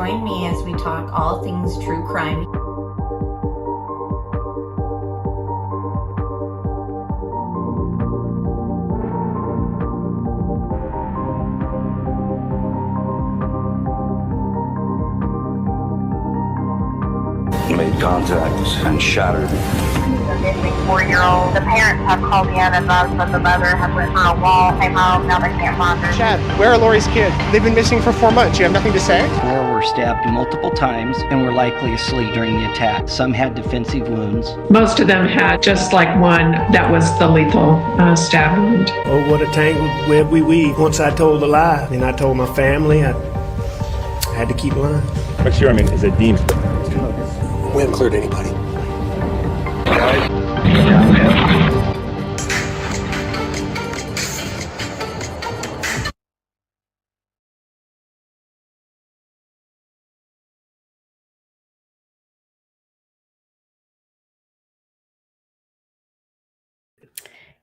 Join me as we talk all things true crime. Made contact and shattered. The missing 4-year-old. The parents have called in and that the mother has went for a walk, came home, now they can't find her. Chad, where are Lori's kids? They've been missing for 4 months. You have nothing to say? 4 were stabbed multiple times and were likely asleep during the attack. Some had defensive wounds. Most of them had just like one that was the lethal stab wound. Oh, what a tangled web we weave. Once I told a lie, and I told my family, I had to keep lying. McSherman is a demon. We haven't cleared anybody.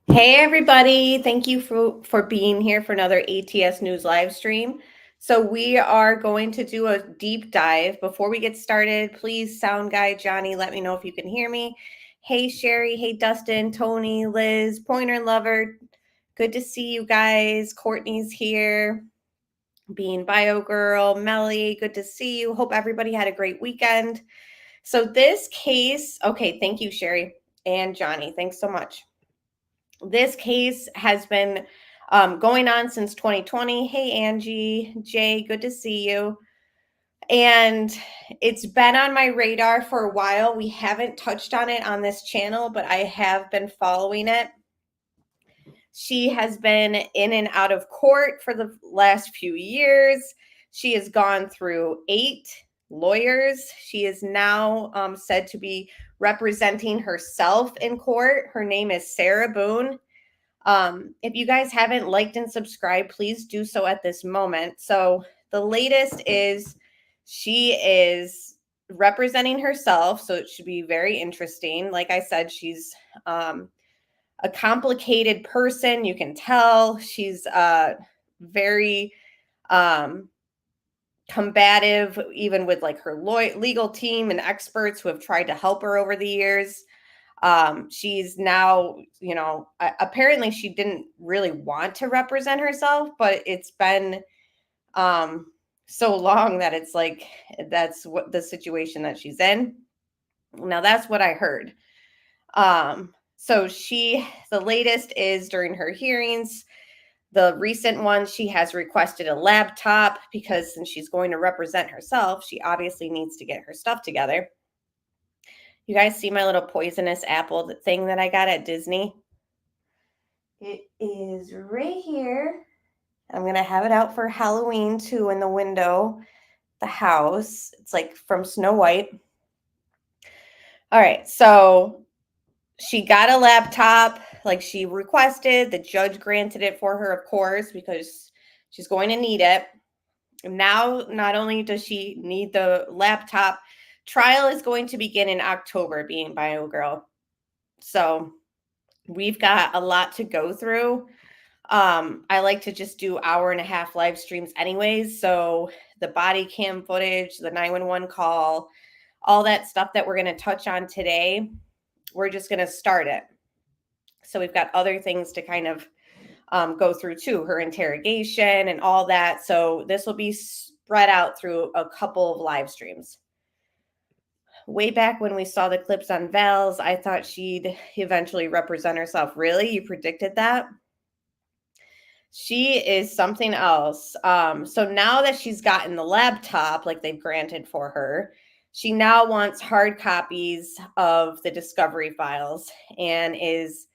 Hey everybody, thank you for being here for another ATS News live stream. So we are going to do a deep dive. Before we get started, please, sound guy Johnny, let me know if you can hear me. Hey Sherry, hey Dustin, Tony, Liz, Pointer Lover, good to see you guys. Courtney's here, Being Bio Girl, Melly, good to see you. Hope everybody had a great weekend. So this case, okay, thank you Sherry and Johnny, thanks so much. This case has been going on since 2020. Hey, Angie, Jay, good to see you. And it's been on my radar for a while. We haven't touched on it on this channel, but I have been following it. She has been in and out of court for the last few years. She has gone through 8 lawyers. She is now said to be representing herself in court. Her name is Sarah Boone. If you guys haven't liked and subscribed, please do so at this moment. So the latest is she is representing herself, so it should be very interesting. Like I said, she's a complicated person. You can tell she's very combative, even with like her legal team and experts who have tried to help her over the years. She's now, you know, apparently she didn't really want to represent herself, but it's been so long that it's like, that's what the situation that she's in. Now that's what I heard. So the latest is during her hearings, the recent one, she has requested a laptop because since she's going to represent herself, she obviously needs to get her stuff together. You guys see my little poisonous apple thing that I got at Disney? It is right here. I'm going to have it out for Halloween too in the window, the house. It's like from Snow White. All right, so she got a laptop like she requested. The judge granted it for her, of course, because she's going to need it. Now, not only does she need the laptop, trial is going to begin in October, Being Bio Girl. So we've got a lot to go through. I like to just do 1.5-hour live streams anyways. So the body cam footage, the 911 call, all that stuff that we're going to touch on today, we're just going to start it. So we've got other things to kind of go through too, her interrogation and all that. So this will be spread out through a couple of live streams. Way back when we saw the clips on Val's, I thought she'd eventually represent herself. Really? You predicted that? She is something else. So now that she's gotten the laptop, like they've granted for her, she now wants hard copies of the discovery files and is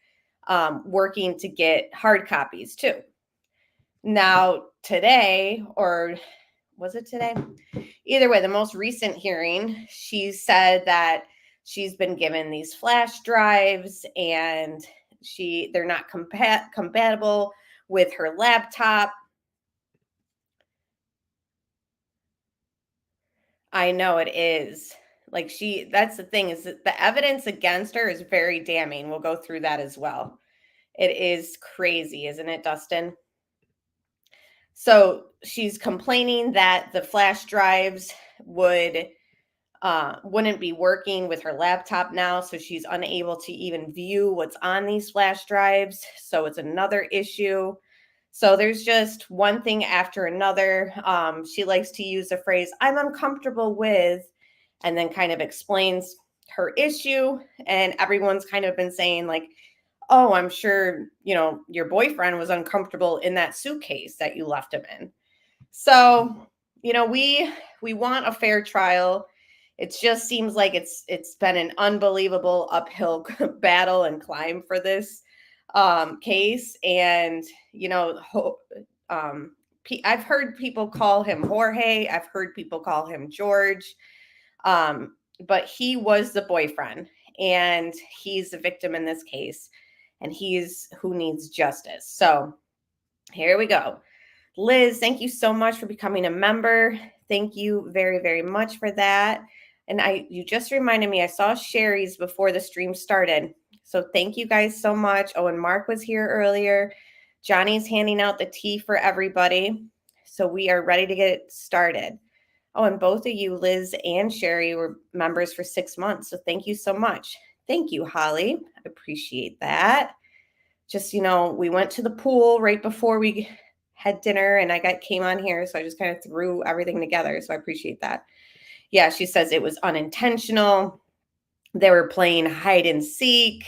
working to get hard copies too. Now today, or was it today? Either way, the most recent hearing, she said that she's been given these flash drives and they're not compatible with her laptop. I know it is. Like that's the thing, is that the evidence against her is very damning. We'll go through that as well. It is crazy, isn't it, Dustin? So she's complaining that the flash drives wouldn't be working with her laptop now, so she's unable to even view what's on these flash drives. So it's another issue. So there's just one thing after another. She likes to use the phrase, I'm uncomfortable with, and then kind of explains her issue. And everyone's kind of been saying like, oh, I'm sure, your boyfriend was uncomfortable in that suitcase that you left him in. So, we want a fair trial. It just seems like it's been an unbelievable uphill battle and climb for this case. And, I've heard people call him Jorge. I've heard people call him George. But he was the boyfriend, and he's the victim in this case, and he's who needs justice. So here we go. Liz, thank you so much for becoming a member. Thank you very, very much for that. And you just reminded me, I saw Sherry's before the stream started. So thank you guys so much. Oh, and Mark was here earlier. Johnny's handing out the tea for everybody. So we are ready to get started. Oh, and both of you, Liz and Sherry, were members for 6 months. So thank you so much. Thank you, Holly. I appreciate that. Just, we went to the pool right before we had dinner, and I came on here. So I just kind of threw everything together. So I appreciate that. Yeah, she says it was unintentional. They were playing hide and seek.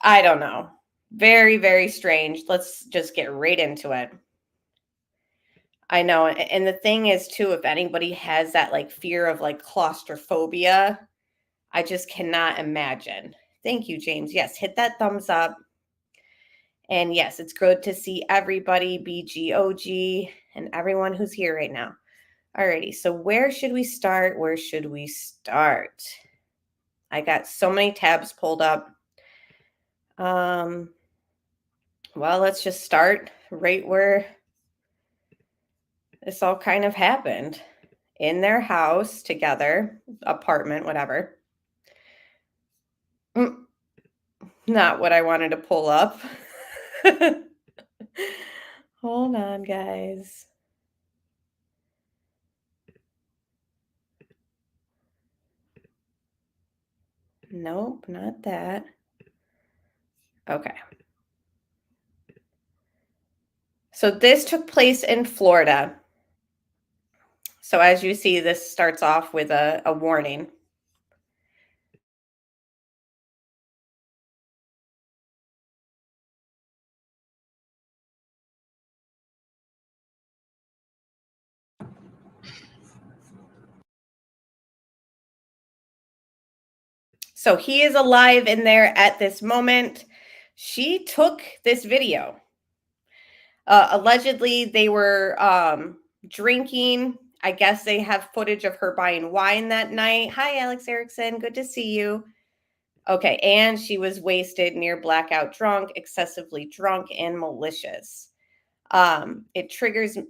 I don't know. Very, very strange. Let's just get right into it. I know. And the thing is, too, if anybody has that fear of claustrophobia, I just cannot imagine. Thank you, James. Yes, hit that thumbs up. And yes, it's good to see everybody, BGOG, and everyone who's here right now. Alrighty, so where should we start? Where should we start? I got so many tabs pulled up. Well, let's just start right where this all kind of happened. In their house together, apartment, whatever. Not what I wanted to pull up. Hold on, guys. Nope, not that. Okay. So this took place in Florida. So as you see, this starts off with a warning. So he is alive in there at this moment. She took this video. Allegedly, they were drinking. I guess they have footage of her buying wine that night. Hi, Alex Erickson. Good to see you. Okay, and she was wasted, near blackout drunk, excessively drunk, and malicious. It triggers it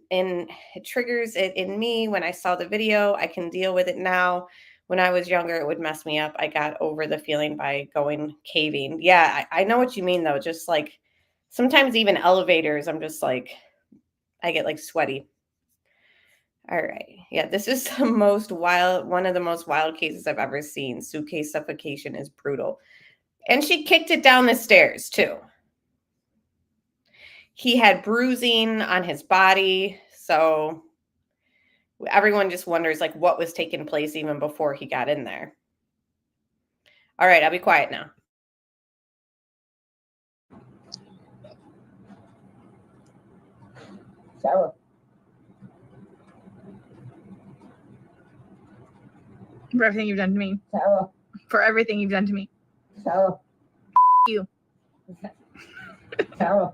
in me when I saw the video. I can deal with it now. When I was younger, it would mess me up. I got over the feeling by going caving. Yeah, I know what you mean, though. Just sometimes even elevators, I'm just I get sweaty. All right. Yeah, this is one of the most wild cases I've ever seen. Suitcase suffocation is brutal. And she kicked it down the stairs, too. He had bruising on his body. So everyone just wonders what was taking place even before he got in there. All right, I'll be quiet now. Sarah. For everything you've done to me. Sarah. For everything you've done to me. Sarah. You. Sarah.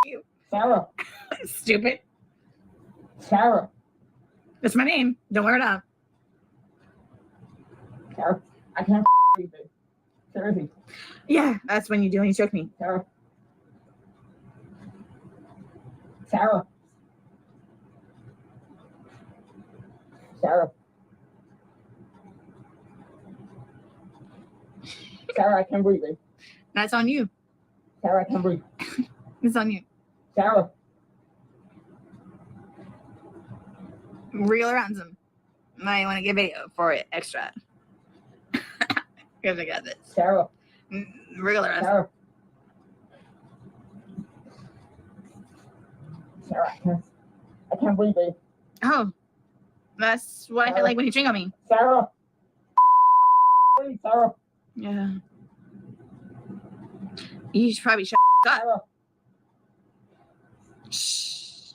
You. Sarah. Stupid. Sarah. That's my name. Don't wear it up. Sarah. I can't breathe. Seriously. Yeah, that's when you do when you choke me. Sarah. Sarah. Sarah. Sarah, I can't breathe. That's on you. Sarah, I can't breathe. It's on you. Sarah. Real or ransom. Might want to get video for it extra. Because I got this. Sarah. Regular. Sarah. Sarah, I can't breathe, babe. Oh, that's what I feel like when you drink on me. Sarah. Sarah. Yeah. You should probably shut up. Sarah. Shh.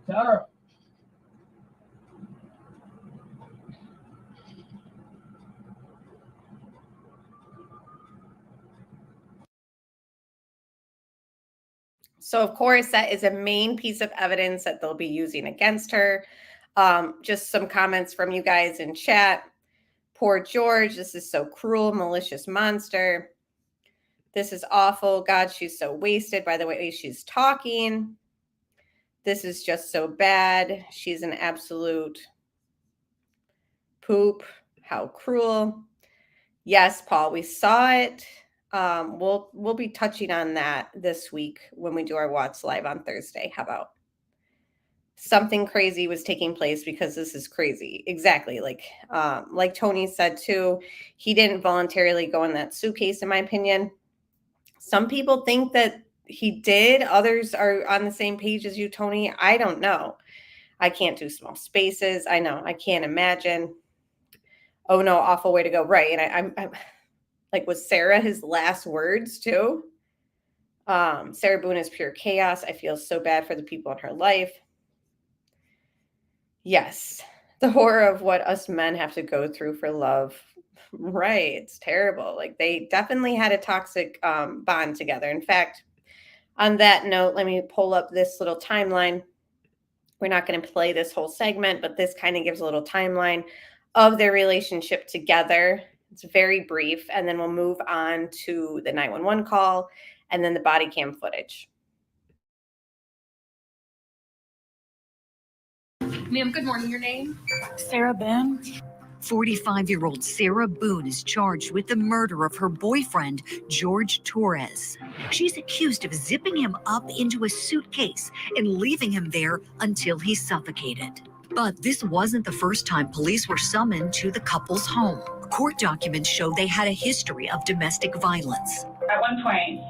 Sarah. So, of course, that is a main piece of evidence that they'll be using against her. Just some comments from you guys in chat. Poor George. This is so cruel, malicious monster. This is awful. God, she's so wasted by the way she's talking. This is just so bad. She's an absolute poop. How cruel. Yes, Paul, we saw it. We'll be touching on that this week when we do our Watts Live on Thursday. How about something crazy was taking place because this is crazy. Exactly. Like Tony said too, he didn't voluntarily go in that suitcase, in my opinion. Some people think that he did. Others are on the same page as you, Tony. I don't know. I can't do small spaces. I know. I can't imagine. Oh no, awful way to go. Right. And I'm like, was Sarah his last words too? Sarah Boone is pure chaos. I feel so bad for the people in her life. Yes. The horror of what us men have to go through for love. Right. It's terrible. Like, they definitely had a toxic bond together. In fact, on that note, let me pull up this little timeline. We're not going to play this whole segment, but this kind of gives a little timeline of their relationship together. It's very brief, and then we'll move on to the 911 call and then the body cam footage. Ma'am, good morning. Your name? Sarah Boone. 45-year-old Sarah Boone is charged with the murder of her boyfriend, George Torres. She's accused of zipping him up into a suitcase and leaving him there until he suffocated. But this wasn't the first time police were summoned to the couple's home. Court documents show they had a history of domestic violence. At one point,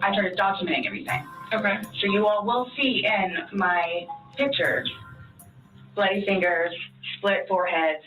I started documenting everything. Okay. So you all will see in my pictures, bloody fingers, split foreheads,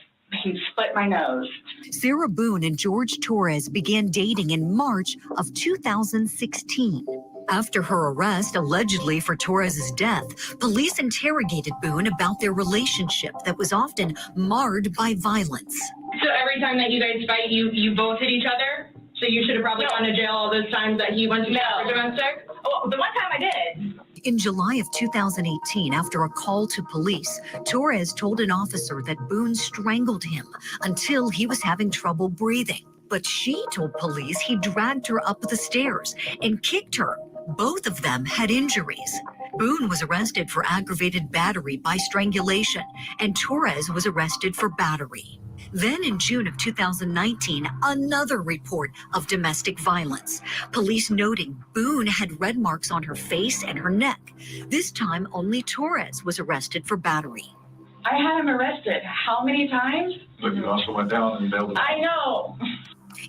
split my nose. Sarah Boone and George Torres began dating in March of 2016. After her arrest, allegedly for Torres's death, police interrogated Boone about their relationship that was often marred by violence. So every time that you guys fight, you both hit each other? So you should have probably gone to jail all those times that he went to jail for domestic? Oh, the one time I did. In July of 2018, after a call to police, Torres told an officer that Boone strangled him until he was having trouble breathing. But she told police he dragged her up the stairs and kicked her. Both of them had injuries. Boone was arrested for aggravated battery by strangulation, and Torres was arrested for battery. Then in June of 2019, another report of domestic violence. Police noting Boone had red marks on her face and her neck. This time, only Torres was arrested for battery. I had him arrested how many times? But you also went down and bailed. I know.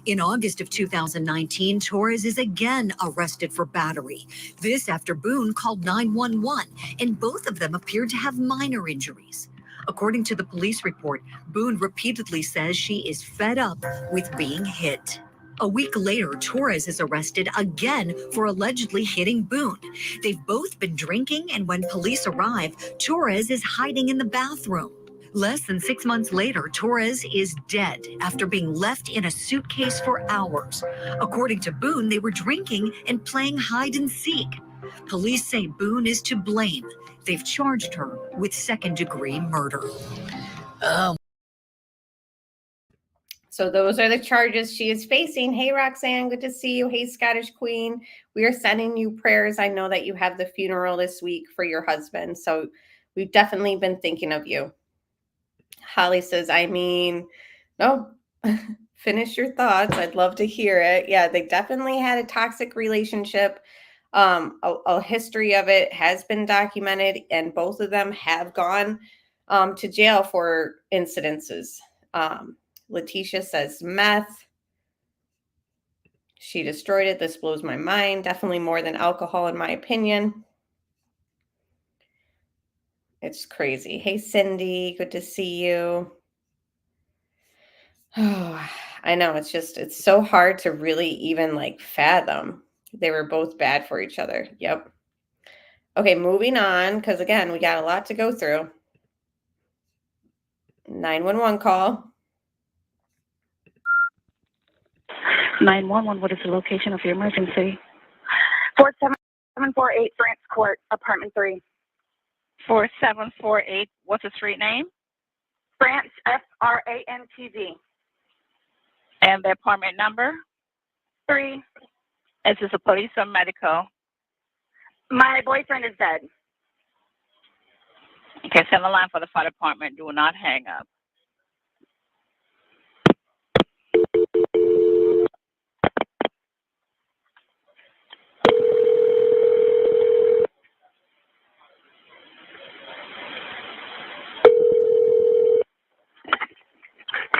In August of 2019, Torres is again arrested for battery. This after Boone called 911, and both of them appeared to have minor injuries. According to the police report, Boone repeatedly says she is fed up with being hit. A week later, Torres is arrested again for allegedly hitting Boone. They've both been drinking, and when police arrive, Torres is hiding in the bathroom. Less than 6 months later, Torres is dead after being left in a suitcase for hours. According to Boone, they were drinking and playing hide and seek. Police say Boone is to blame. They've charged her with second-degree murder. So those are the charges she is facing. Hey, Roxanne, good to see you. Hey, Scottish Queen. We are sending you prayers. I know that you have the funeral this week for your husband, so we've definitely been thinking of you. Holly says, no, finish your thoughts. I'd love to hear it. Yeah, they definitely had a toxic relationship. A history of it has been documented, and both of them have gone to jail for incidences. Letitia says meth. She destroyed it. This blows my mind. Definitely more than alcohol, in my opinion. It's crazy. Hey, Cindy. Good to see you. Oh, I know. It's so hard to really even like fathom. They were both bad for each other. Yep. Okay, moving on, because again, we got a lot to go through. 911 call. 911, what is the location of your emergency? 4748 France Court, apartment 3. 4748, what's the street name? France, FRANTZ. And the apartment number? 3. Is this a police or medical? My boyfriend is dead. Okay, send the line for the fire department. Do not hang up.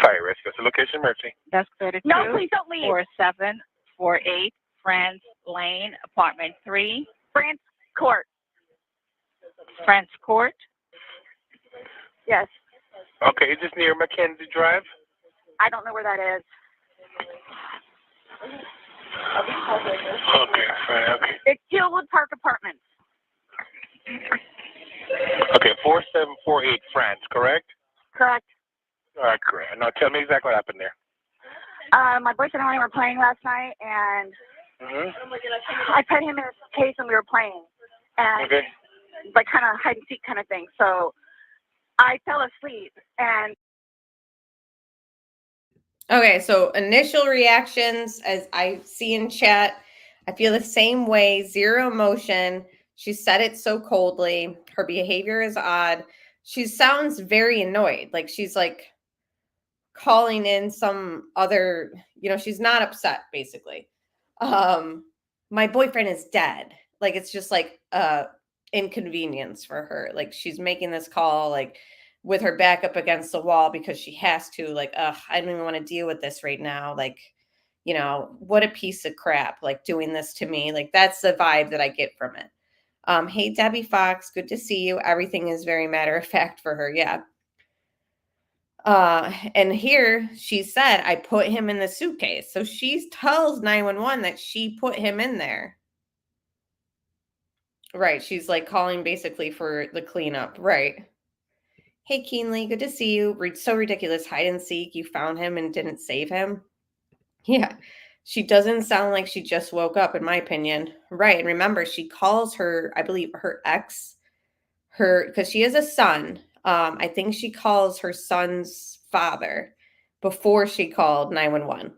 Fire rescue. What's the location, emergency? That's 32. No, please don't leave. 4748 France Lane, apartment 3. France Court. France Court. Yes. Okay, is this near Mackenzie Drive? I don't know where that is. Okay, fine, okay. It's Hillwood Park Apartments. Okay, 4748 France, correct? Correct. All right, correct. Now tell me exactly what happened there. My boyfriend and I were playing last night, and I put him in his case and we were playing. And Okay. like kind of hide and seek kind of thing. So I fell asleep and Okay, so initial reactions, as I see in chat, I feel the same way. Zero emotion. She said it so coldly. Her behavior is odd. She sounds very annoyed. Like she's like calling in some other, she's not upset, basically. My boyfriend is dead. Like it's just like inconvenience for her. Like she's making this call like with her back up against the wall because she has to, like, I don't even want to deal with this right now. Like, what a piece of crap, like doing this to me. Like that's the vibe that I get from it. Hey, Debbie Fox, good to see you. Everything is very matter of fact for her. Yeah. And here she said, I put him in the suitcase. So she tells 911 that she put him in there. Right. She's like calling basically for the cleanup. Right. Hey, Keenly, good to see you. So ridiculous. Hide and seek. You found him and didn't save him. Yeah. She doesn't sound like she just woke up, in my opinion. Right. And remember, she calls her, I believe, her ex, because she has a son. I think she calls her son's father before she called 911.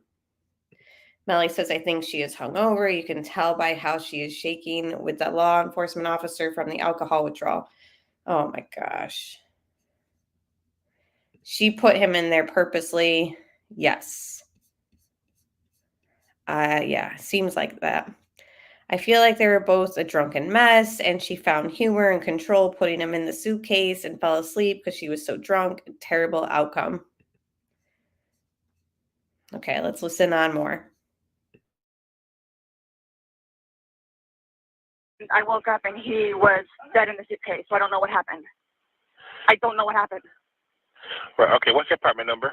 Melly says, I think she is hungover. You can tell by how she is shaking with the law enforcement officer from the alcohol withdrawal. Oh my gosh. She put him in there purposely. Yes. Yeah, seems like that. I feel like they were both a drunken mess, and she found humor and control putting him in the suitcase and fell asleep because she was so drunk. Terrible outcome. Okay, let's listen on more. I woke up and he was dead in the suitcase, so I don't know what happened. I don't know what happened. Right, okay, what's your apartment number?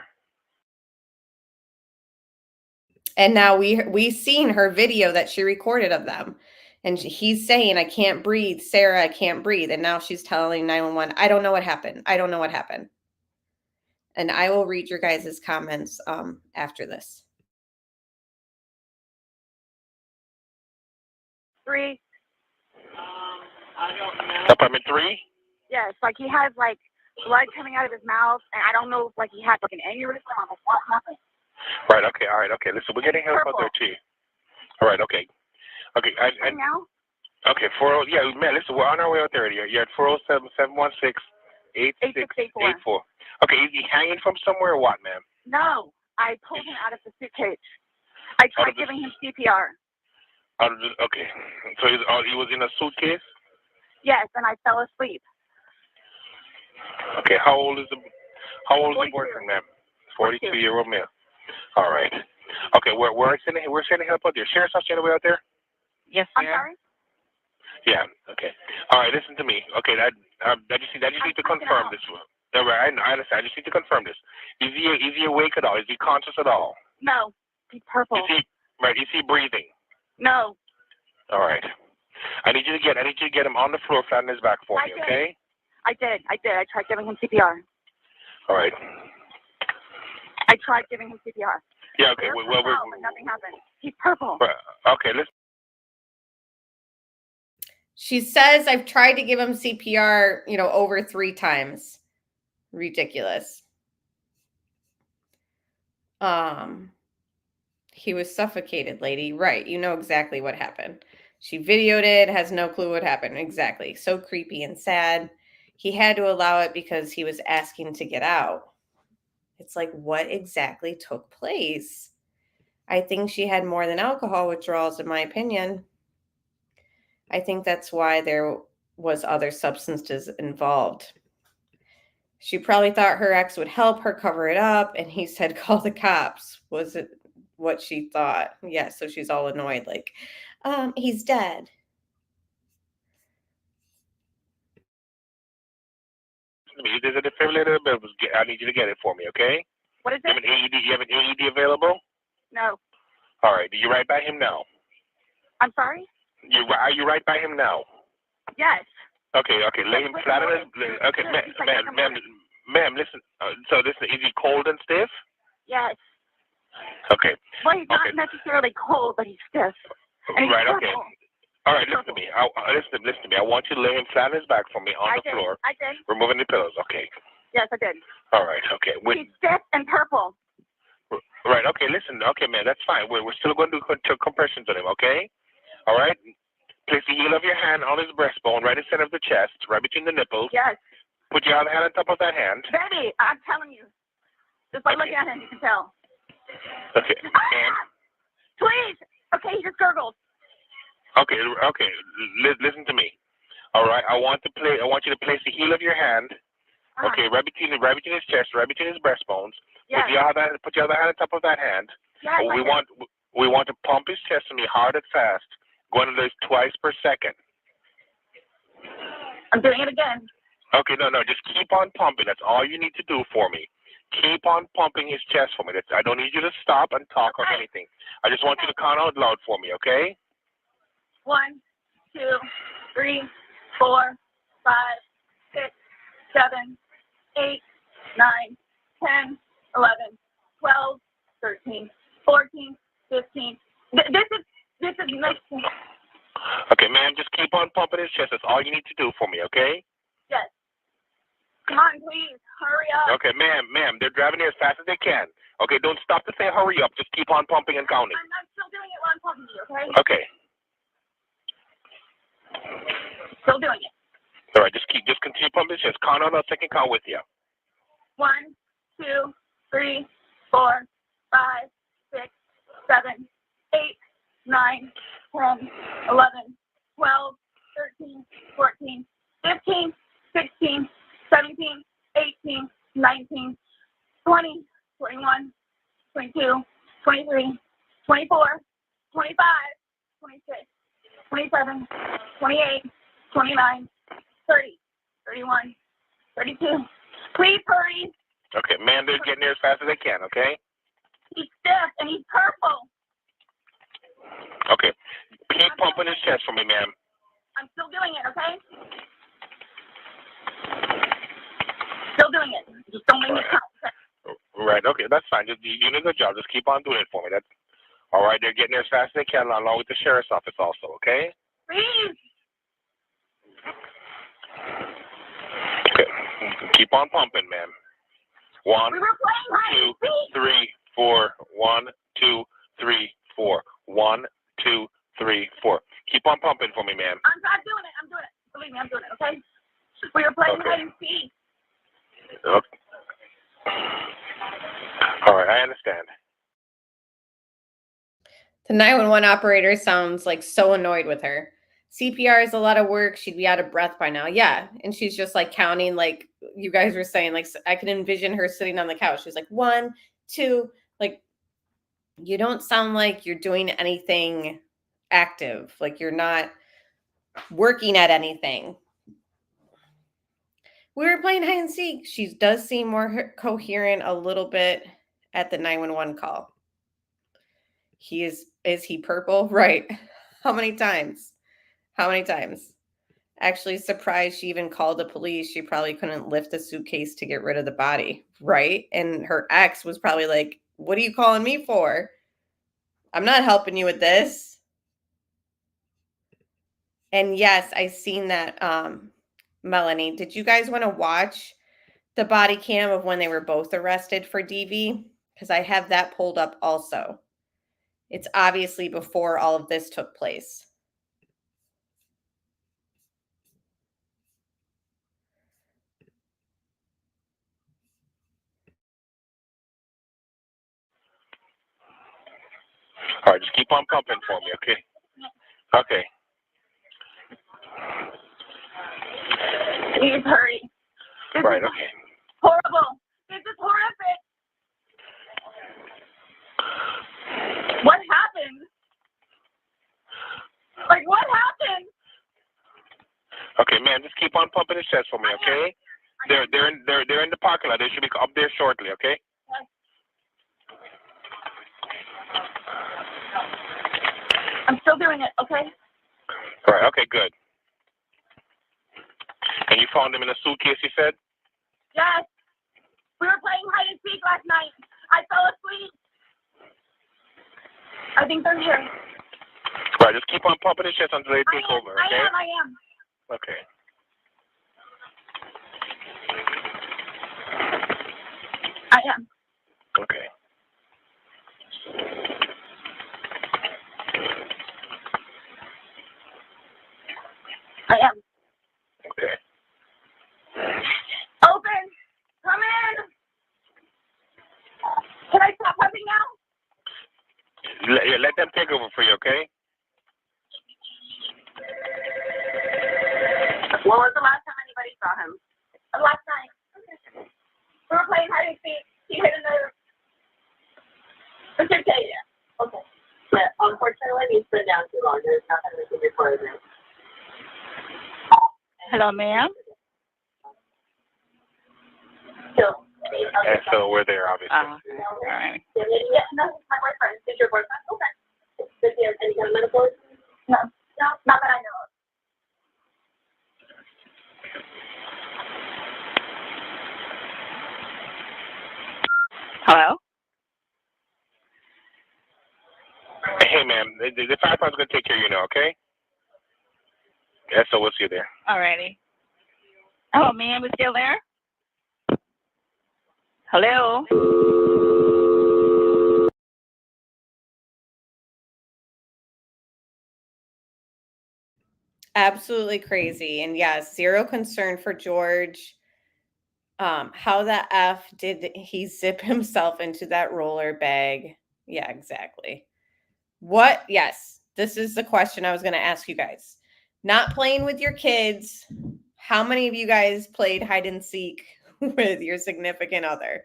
And now we seen her video that she recorded of them. And he's saying, I can't breathe. Sarah, I can't breathe. And now she's telling 911, I don't know what happened. I don't know what happened. And I will read your guys' comments after this. 3. Apartment 3? Yes, like he has like blood coming out of his mouth, and I don't know if like he had like an aneurysm or what happened. Right, okay, all right, okay. Listen, we're getting help out there too. All right, okay. Okay, now? Okay, yeah, man, listen, we're on our way out there. You're at 407-716-8684. Okay, is he hanging from somewhere or what, ma'am? No, I pulled him out of the suitcase. I tried giving him CPR. Okay. So he was in a suitcase? Yes, and I fell asleep. Okay. How old is the boyfriend, ma'am? 42-year-old male. All right. Okay. We're sending help out there. Sheriff's officer anywhere out there? Yes, I'm sir. sorry? Yeah. Okay. All right. Listen to me. Okay. I just need to confirm this one. All right. I understand. I just need to confirm this. Is he awake at all? Is he conscious at all? No. He's purple. Is he breathing? No. All right. I need you to get him on the floor, flat on his back for me, okay? I did. I tried giving him CPR. All right. I tried giving him CPR. Yeah. Okay. But nothing happened. He's purple. Okay. Listen. She says, I've tried to give him CPR, over 3 times. Ridiculous. He was suffocated, lady. Right. You know exactly what happened. She videoed it, has no clue what happened. Exactly. So creepy and sad. He had to allow it because he was asking to get out. It's like, what exactly took place? I think she had more than alcohol withdrawals, in my opinion. I think that's why there was other substances involved. She probably thought her ex would help her cover it up, and he said, call the cops. Was it what she thought? Yeah, so she's all annoyed, like, he's dead. There's a defibrillator, but I need you to get it for me, okay? What is it? You have an AED available? No. All right. Are you right by him now? I'm sorry? Are you right by him now? Yes. Okay. Lay him flat on his. Okay, ma'am, listen. Listen, is he cold and stiff? Yes. Okay. Well, he's not necessarily cold, but he's stiff. And he's purple. Okay. All right, listen to me. Listen to me. I want you to lay him flat on his back for me on the floor. I did. Removing the pillows. Okay. Yes, I did. All right. Okay. He's stiff and purple. Right. Okay. Listen. Okay, man. That's fine. We're still going to do compressions on him. Okay. All right. Place the heel of your hand on his breastbone, right in the center of the chest, right between the nipples. Yes. Put your other hand on top of that hand. Baby, I'm telling you. Just by looking at him, you can tell. Okay. Please. Okay, he just gurgled. Okay. Listen to me. All right. I want you to place the heel of your hand. Okay, right between his chest, right between his breastbones. Yes. Put your other hand on top of that hand. Yes, we want to pump his chest to me hard and fast, going to this twice per second. I'm doing it again. Okay, no, just keep on pumping. That's all you need to do for me. Keep on pumping his chest for me. I don't need you to stop and talk or anything. I just want you to count out loud for me, okay? 1, 2, 3, 4, 5, 6, 7, 8, 9, 10, 11, 12, 13, 14, 15. This is mixing. Okay, ma'am, just keep on pumping his chest. That's all you need to do for me, okay? Yes. Come on, please. Hurry up. Okay, ma'am, they're driving here as fast as they can. Okay, don't stop to say hurry up. Just keep on pumping and counting. I'm still doing it while I'm talking to you, okay? Okay. Still doing it. All right, just continue pumping his chest. Count on us, I can count with you. 1, 2, 3, 4, 5, 6, 7, 8, 9, 10, 11, 12, 13, 14, 15, 16, 17, 18, 19, 20, 21, 22, 23, 24, 25, 26, 27, 28, 29, 30, 31, 32. Please hurry. Okay, ma'am, they're getting there as fast as they can, okay? He's stiff and he's purple. Okay. Keep pumping his chest for me, ma'am. I'm still doing it, okay? Still doing it. Just don't make me count. Right, okay, that's fine. You do a good job. Just keep on doing it for me. That's all right. They're getting there as fast as they can, along with the sheriff's office also, okay? Please. Okay. Keep on pumping, ma'am. 1, We were playing 2, 3, 4. 1, 2, 3, 4. 1, 2, 3, 4. Keep on pumping for me, ma'am. I'm doing it. I'm doing it. Believe me, I'm doing it, okay? We were playing hide and seek. Okay. All right, I understand. The 911 operator sounds like so annoyed with her. CPR is a lot of work. She'd be out of breath by now. Yeah. And she's just like counting, like you guys were saying, like I can envision her sitting on the couch. She's like 1, 2, like you don't sound like you're doing anything active. Like you're not working at anything. We were playing hide and seek. She does seem more coherent a little bit at the 911 call. Is he purple? Right. How many times? How many times? Actually surprised she even called the police. She probably couldn't lift a suitcase to get rid of the body. Right. And her ex was probably like, what are you calling me for? I'm not helping you with this. And yes, I seen that. Melanie, did you guys want to watch the body cam of when they were both arrested for DV? Because I have that pulled up also. It's obviously before all of this took place. All right, just keep on pumping for me, okay? Okay. Please hurry. Right, okay. Horrible. This is horrific. What happened? Like, what happened? Okay, man, just keep on pumping his chest for me, okay? They're in the parking lot. They should be up there shortly, okay? I'm still doing it, okay? All right, okay, good. And you found him in a suitcase, you said? Yes. We were playing hide and seek last night. I fell asleep. I think they're here. All right, just keep on pumping his chest until they take over, okay? I am. Okay. I am. Okay. I am. Okay. Open. Come in. Can I stop pumping now? Let them take over for you, okay? When was the last time anybody saw him? Last night. Okay. We were playing hide and seek. He hit another. Okay, yeah. Okay. Yeah, unfortunately, he's been down too long. There's nothing we can do for him. Hello, ma'am. And so we're there, obviously. All right. Yeah, no, he's my boyfriend. Is your boyfriend? Okay. Does he have any kind of medical issues? No. No, not that I know of. Hello? Hey, ma'am, the fire department's going to take care of you now, okay? Yeah, so we'll see you there. All righty. Oh, ma'am, is still there? Hello? Absolutely crazy. And yes, zero concern for George. How the F did he zip himself into that roller bag? Yeah, exactly. What? Yes, this is the question I was going to ask you guys. Not playing with your kids. How many of you guys played hide and seek with your significant other?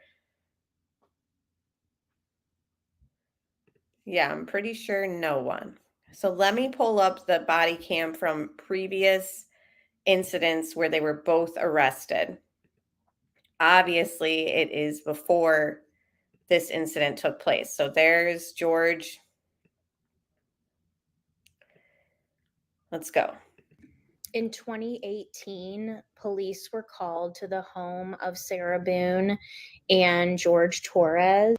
Yeah, I'm pretty sure no one. So let me pull up the body cam from previous incidents where they were both arrested. Obviously, it is before this incident took place. So there's George. Let's go. In 2018, police were called to the home of Sarah Boone and George Torres.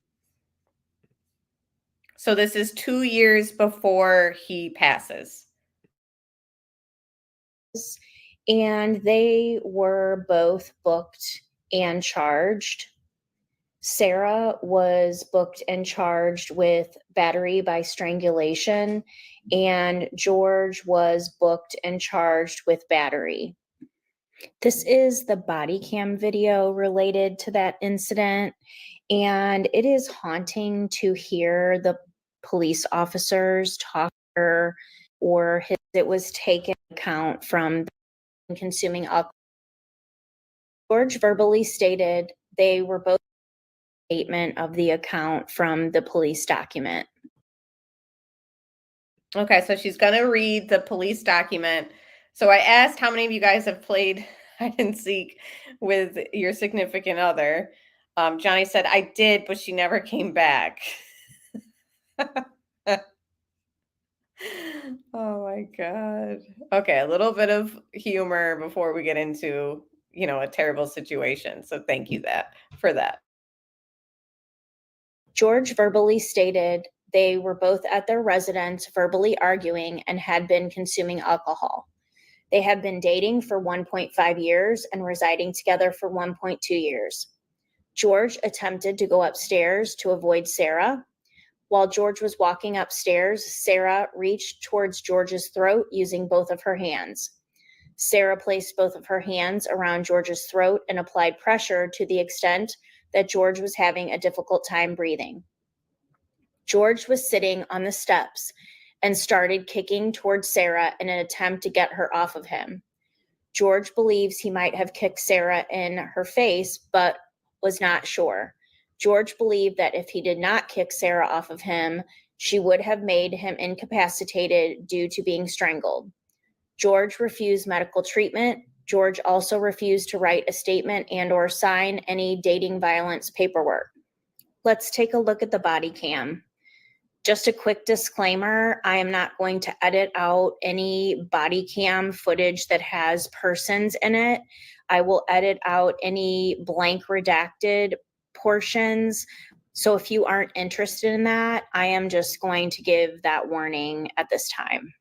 So this is 2 years before he passes. And they were both booked and charged. Sarah was booked and charged with battery by strangulation, and George was booked and charged with battery. This is the body cam video related to that incident, and it is haunting to hear the police officers talked to her, or it was taken account from consuming alcohol. George verbally stated they were both statement of the account from the police document. Okay, so she's going to read the police document. So I asked how many of you guys have played hide and seek with your significant other. Johnny said, I did, but she never came back. Oh my God. Okay, a little bit of humor before we get into, a terrible situation. So thank you for that. George verbally stated they were both at their residence verbally arguing and had been consuming alcohol. They had been dating for 1.5 years and residing together for 1.2 years. George attempted to go upstairs to avoid Sarah. While George was walking upstairs, Sarah reached towards George's throat using both of her hands. Sarah placed both of her hands around George's throat and applied pressure to the extent that George was having a difficult time breathing. George was sitting on the steps and started kicking towards Sarah in an attempt to get her off of him. George believes he might have kicked Sarah in her face, but was not sure. George believed that if he did not kick Sarah off of him, she would have made him incapacitated due to being strangled. George refused medical treatment. George also refused to write a statement and/or sign any dating violence paperwork. Let's take a look at the body cam. Just a quick disclaimer, I am not going to edit out any body cam footage that has persons in it. I will edit out any blank redacted portions. So if you aren't interested in that, I am just going to give that warning at this time.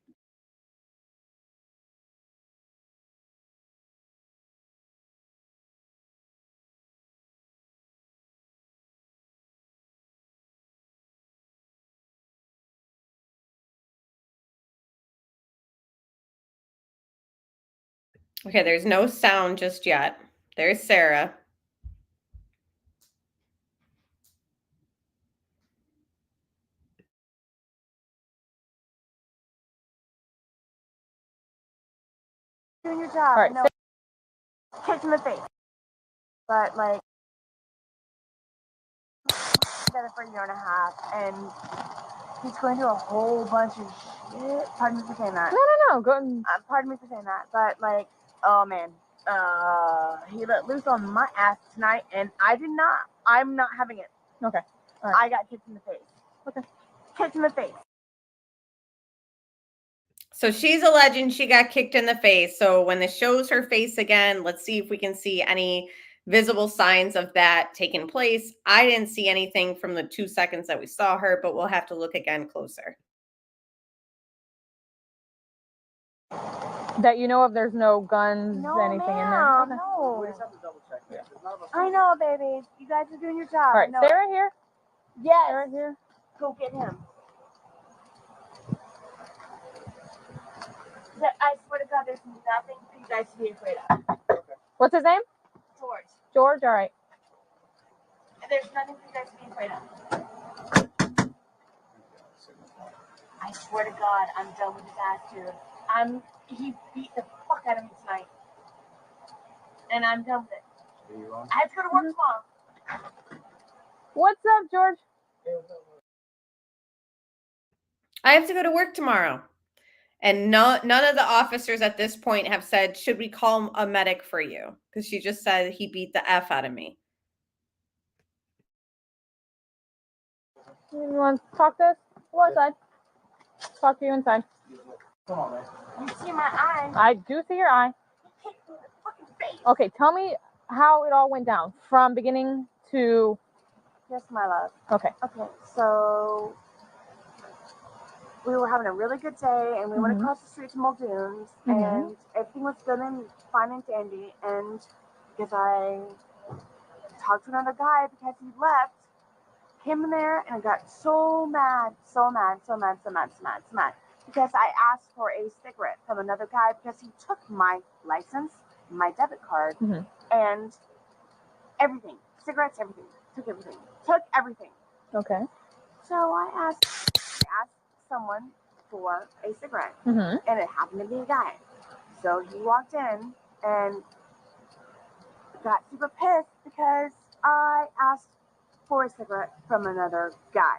Okay, there's no sound just yet. There's Sarah. Doing your job. Right. No, kicked in the face. But like, together for a year and a half, and he's going through a whole bunch of shit. Pardon me for saying that. No. Go. Pardon me for saying that, but like, oh man, he let loose on my ass tonight, and I'm not having it. Okay. All right. I got kicked in the face. Okay. Kicked in the face. So she's alleging she got kicked in the face. So when this shows her face again, let's see if we can see any visible signs of that taking place. I didn't see anything from the 2 seconds that we saw her, but we'll have to look again closer. That you know of, there's no guns, No, anything in there? ma'am, Okay. no. We just have to double check that. I know, baby. You guys are doing your job. All right, No. Sarah here? Yes. Sarah here? Go get him. I swear to God, there's nothing for you guys to be afraid of. What's his name? George. George? All right. There's nothing for you guys to be afraid of. I swear to God, I'm done with this ass dude. He beat the fuck out of me tonight. And I'm done with it. I have to go to work tomorrow. What's up, George? I have to go to work tomorrow. And none of the officers at this point have said, should we call a medic for you? Because she just said he beat the F out of me. You want to talk to us? Go inside. Talk to you inside. Come on, man. You see my eye? I do see your eye. Kick me in the fucking face. Okay, tell me how it all went down from beginning to... Yes, my love. Okay. Okay, so we were having a really good day, and we went across the street to Muldoon's, and everything was good and fine and dandy, and because I talked to another guy because he left, came in there, and I got so mad, because I asked for a cigarette from another guy because he took my license, my debit card, and everything. Cigarettes, everything. Took everything. Okay. So I asked someone for a cigarette, Mm-hmm. and it happened to be a guy. So he walked in and got super pissed because I asked for a cigarette from another guy.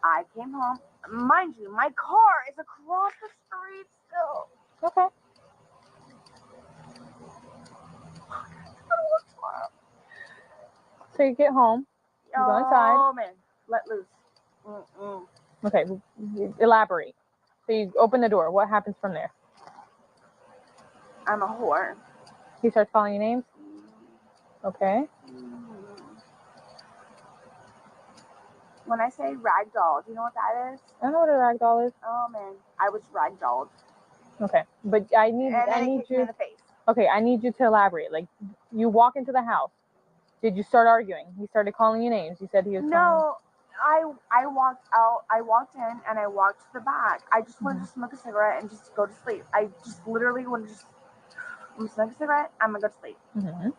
I came home. Mind you, my car is across the street still. Okay. So you get home. You go inside. Oh man, let loose. Mm-mm. Okay, elaborate. So you open the door. What happens from there? I'm a whore. He starts calling you names? Okay. When I say ragdoll, do you know what that is? I know what a ragdoll is. Oh man, I was ragdolled. Okay, but I need kicked me you. in the face. Okay, I need you to elaborate. Like, you walk into the house. Did you start arguing? He started calling you names. You said he was. No, I walked out. I walked in and I walked to the back. I just wanted to smoke a cigarette and just go to sleep. I just literally wanted to just smoke a cigarette. I'm gonna go to sleep. Mm-hmm.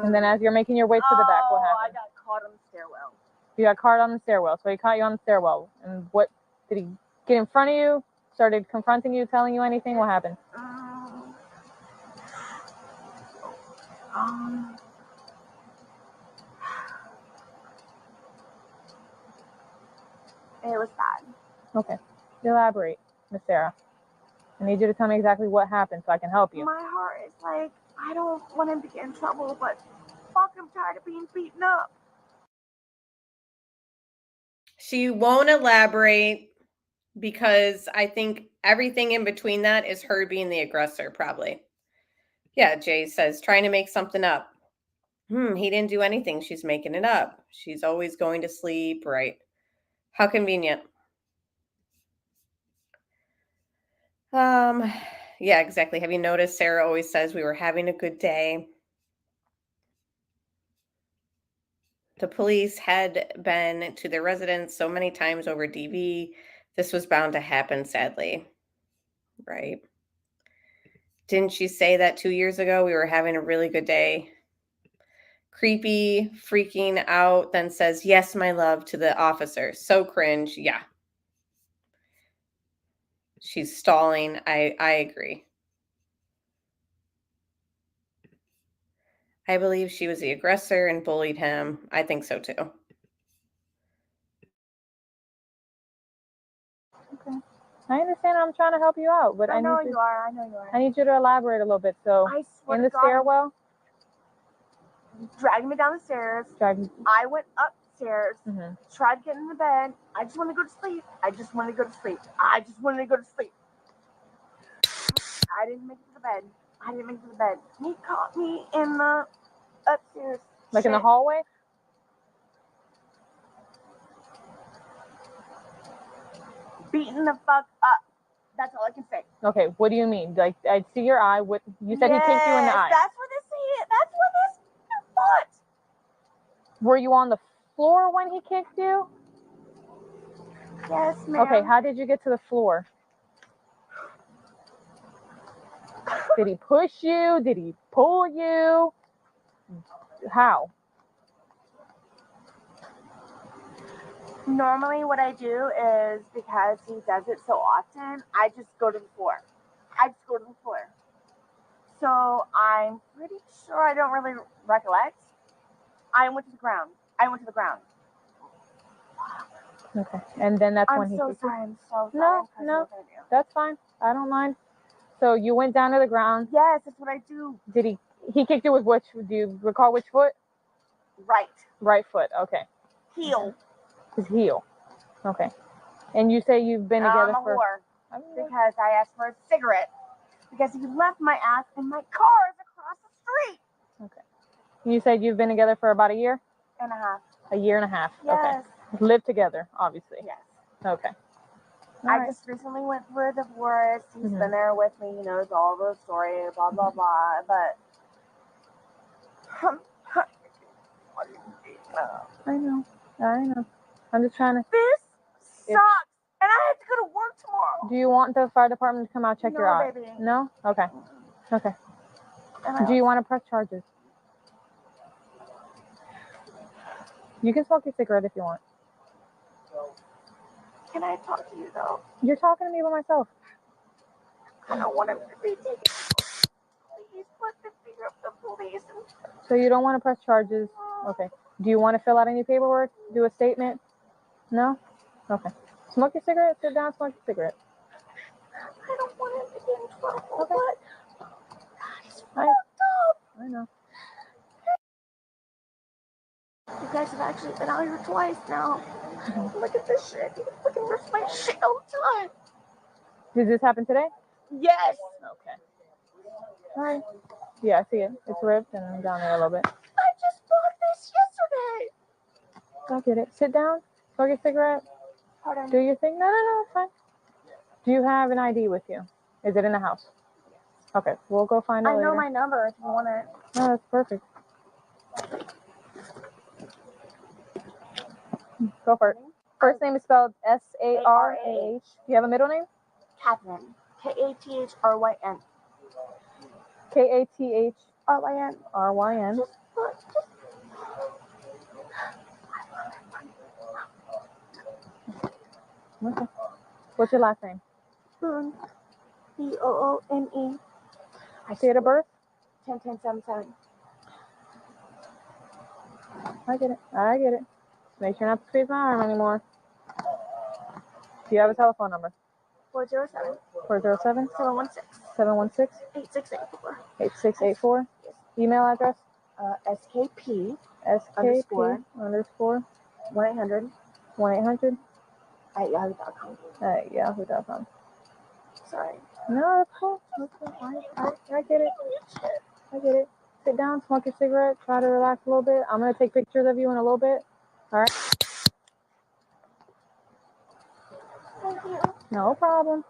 And then as you're making your way to the back, what happened? I got caught on the stairwell. You got caught on the stairwell. So he caught you on the stairwell. And what did he get in front of you? Started confronting you, telling you anything? What happened? It was bad. Okay. Elaborate, Miss Sarah. I need you to tell me exactly what happened so I can help you. My heart is like, I don't want him to get in trouble, but fuck, I'm tired of being beaten up. She won't elaborate because I think everything in between that is her being the aggressor, probably. Yeah, Jay says, trying to make something up. He didn't do anything. She's making it up. She's always going to sleep, right? How convenient. Yeah, exactly. Have you noticed Sarah always says we were having a good day? The police had been to their residence so many times over DV. This was bound to happen, sadly. Right? Didn't she say that 2 years ago? We were having a really good day. Creepy, freaking out, then says, yes, my love, to the officer. So cringe. Yeah. She's stalling. I agree. I believe she was the aggressor and bullied him. I think so too. Okay. I understand. I'm trying to help you out, but I know need you are. I know you are. I need you to elaborate a little bit. So, I swear in to the God, stairwell, dragged me down the stairs. I went upstairs, tried getting in the bed. I just want to go to sleep. I just want to go to sleep. I just wanted to go to sleep. I didn't make it to the bed. I didn't make it to the bed. He caught me in the upstairs. Like in the hallway? Beating the fuck up. That's all I can say. Okay, what do you mean? Like, I see your eye. What you said he kicked you in the eye. That's what this foot. Were you on the floor when he kicked you? Yes, ma'am. Okay, how did you get to the floor? Did he push you? Did he pull you? How? Normally what I do is, because he does it so often, I just go to the floor. So I'm pretty sure, I don't really recollect. I went to the ground. Okay, and then that's when he kicked you? I'm so sorry. No, that's fine. I don't mind. So you went down to the ground. Yes, that's what I do. Did he kicked you with which, do you recall which foot? Right. Right foot, okay. Heel. His heel. Okay. And you say you've been together for... I'm a whore. Because I asked for a cigarette. Because he left my ass in my car across the street. Okay. You said you've been together for about a year? And a half. A year and a half. Yes. Okay. Lived together, obviously. Yes. Okay. I just recently went through a divorce. He's been there with me. He knows all the story, blah, blah, blah. But... I know. I'm just trying to... This sucks. And I have to go to work tomorrow. Do you want the fire department to come out check your eye? Baby. No? Okay. Okay. Do you want to press charges? You can smoke your cigarette if you want. Can I talk to you though? You're talking to me by myself. I don't want him to be taken. Please put the finger of the police. So you don't want to press charges? Okay. Do you want to fill out any paperwork? Do a statement? No? Okay. Smoke your cigarette. Sit down. Smoke your cigarette. I don't want him to get in trouble. Okay. But he's fucked I up. I know. You guys have actually been out here twice now. Look at this shit. You fucking rips my shit all the time. Did this happen today? Yes. Okay. All right. Yeah, I see it. It's ripped and down there a little bit. I just bought this yesterday. I get it. Sit down. Smoke your cigarette. Pardon? Do your thing. No, it's fine. Do you have an ID with you? Is it in the house? Okay, we'll go find it I know later. my number if you want it. No, that's perfect. Go for it. First name is spelled Sarah. You have a middle name? Catherine. Kathryn. Kathryn. Ryn. Okay. What's your last name? Boone. Boone. Date of birth? 10/10/77. I get it. Make sure not to squeeze my arm anymore. Do you have a telephone number? 407. 407? 716. 716? 8684. 8684? Yes. Email address? SKP. SKP _ 1-800. 1-800 at yahoo.com. At yahoo.com. Sorry. No, that's cool. I get it. I get it. Sit down, smoke your cigarette, try to relax a little bit. I'm going to take pictures of you in a little bit. All right? Thank you. No problem.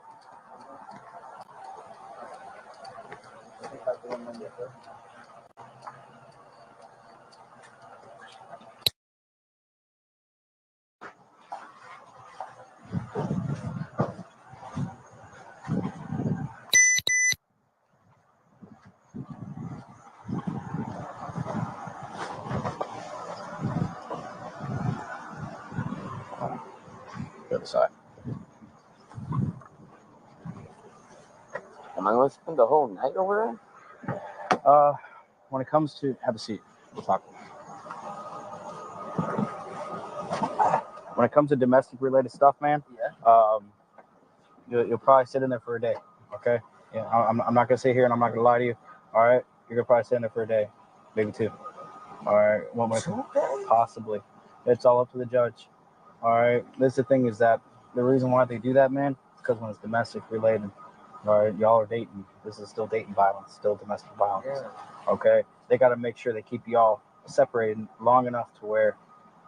The other side. Am I going to spend the whole night over there? When it comes to, have a seat. We'll talk. When it comes to domestic related stuff, man, you'll probably sit in there for a day. Okay. Yeah. I'm not gonna sit here and I'm not gonna lie to you. All right. You're gonna probably sit in there for a day, maybe 2. All right. Possibly. It's all up to the judge. All right. This the thing is that the reason why they do that, man, is because when it's domestic related, all right, y'all are dating. This is still dating violence, still domestic violence. Yeah. Okay. They got to make sure they keep y'all separated long enough to where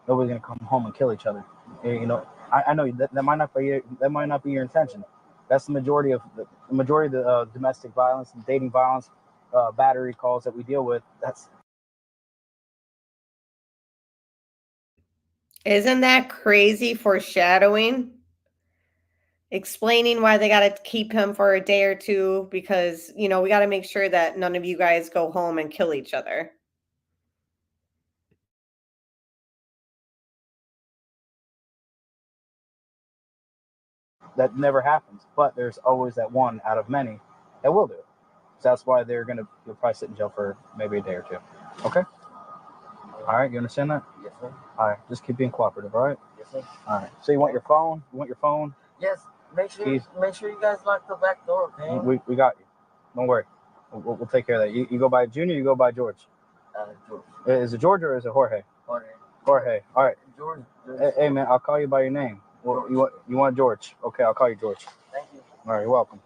nobody's gonna come home and kill each other. You know, I know that might not be your intention. That's the majority of the domestic violence and dating violence, battery calls that we deal with. Isn't that crazy foreshadowing? Explaining why they got to keep him for a day or 2 because, you know, we got to make sure that none of you guys go home and kill each other. That never happens, but there's always that one out of many that will do it. So that's why you'll probably sit in jail for maybe a day or 2. Okay? All right, you understand that? Yes, sir. All right, just keep being cooperative, all right? Yes, sir. All right. So you want your phone? Yes. Make sure you guys lock the back door, okay? We got you. Don't worry. We'll take care of that. You go by Junior, you go by George. George. Is it George or is it Jorge? Jorge. All right. George. Hey, man, I'll call you by your name. Well, you want George? Okay, I'll call you George. Thank you. All right, you're welcome.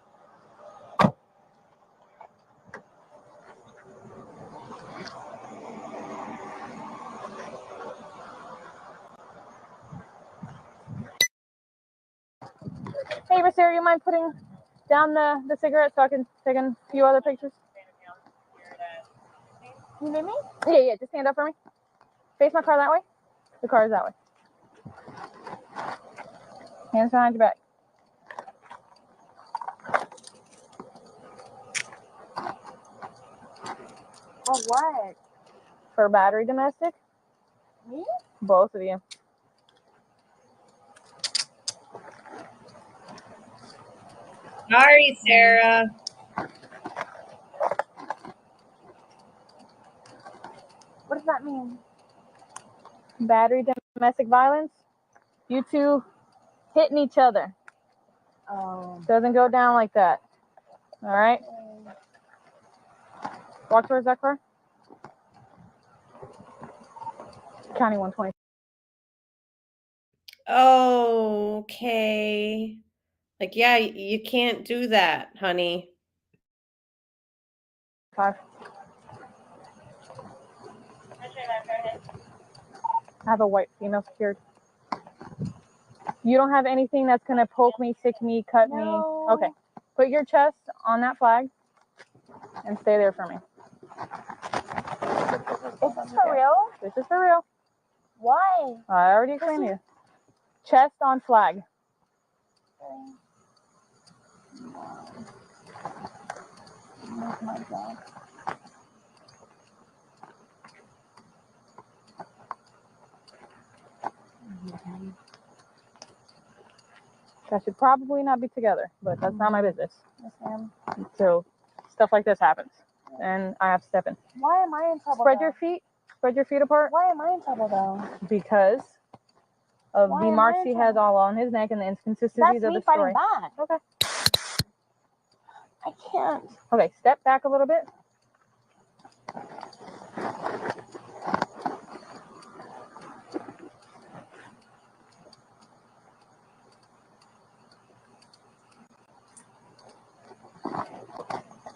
Hey, Miss Sarah, you mind putting down the cigarette so I can take a few other pictures? You need me? Yeah, just stand up for me. Face my car that way. The car is that way. Hands behind your back. For what? For battery domestic? Me? Both of you. Sorry, Sarah. What does that mean? Battery, domestic violence. You two hitting each other. Oh. Doesn't go down like that. All right. Walk towards that car. County 120. Okay. Like, yeah, you can't do that, honey. 5. I have a white female secured. You don't have anything that's gonna poke me, stick me, cut me. Okay. Put your chest on that flag and stay there for me. Is this for real? This is for real. Why? I already explained to you. Chest on flag. That's my job. That should probably not be together, but that's not my business. Yes, ma'am. So stuff like this happens, and I have to step in. Why am I in trouble? Spread your feet. Spread your feet apart. Why am I in trouble though? Because of Why the am marks I in he has trouble? all on his neck and the inconsistencies That's of me the story. fighting back. Okay. I can't. Okay, step back a little bit.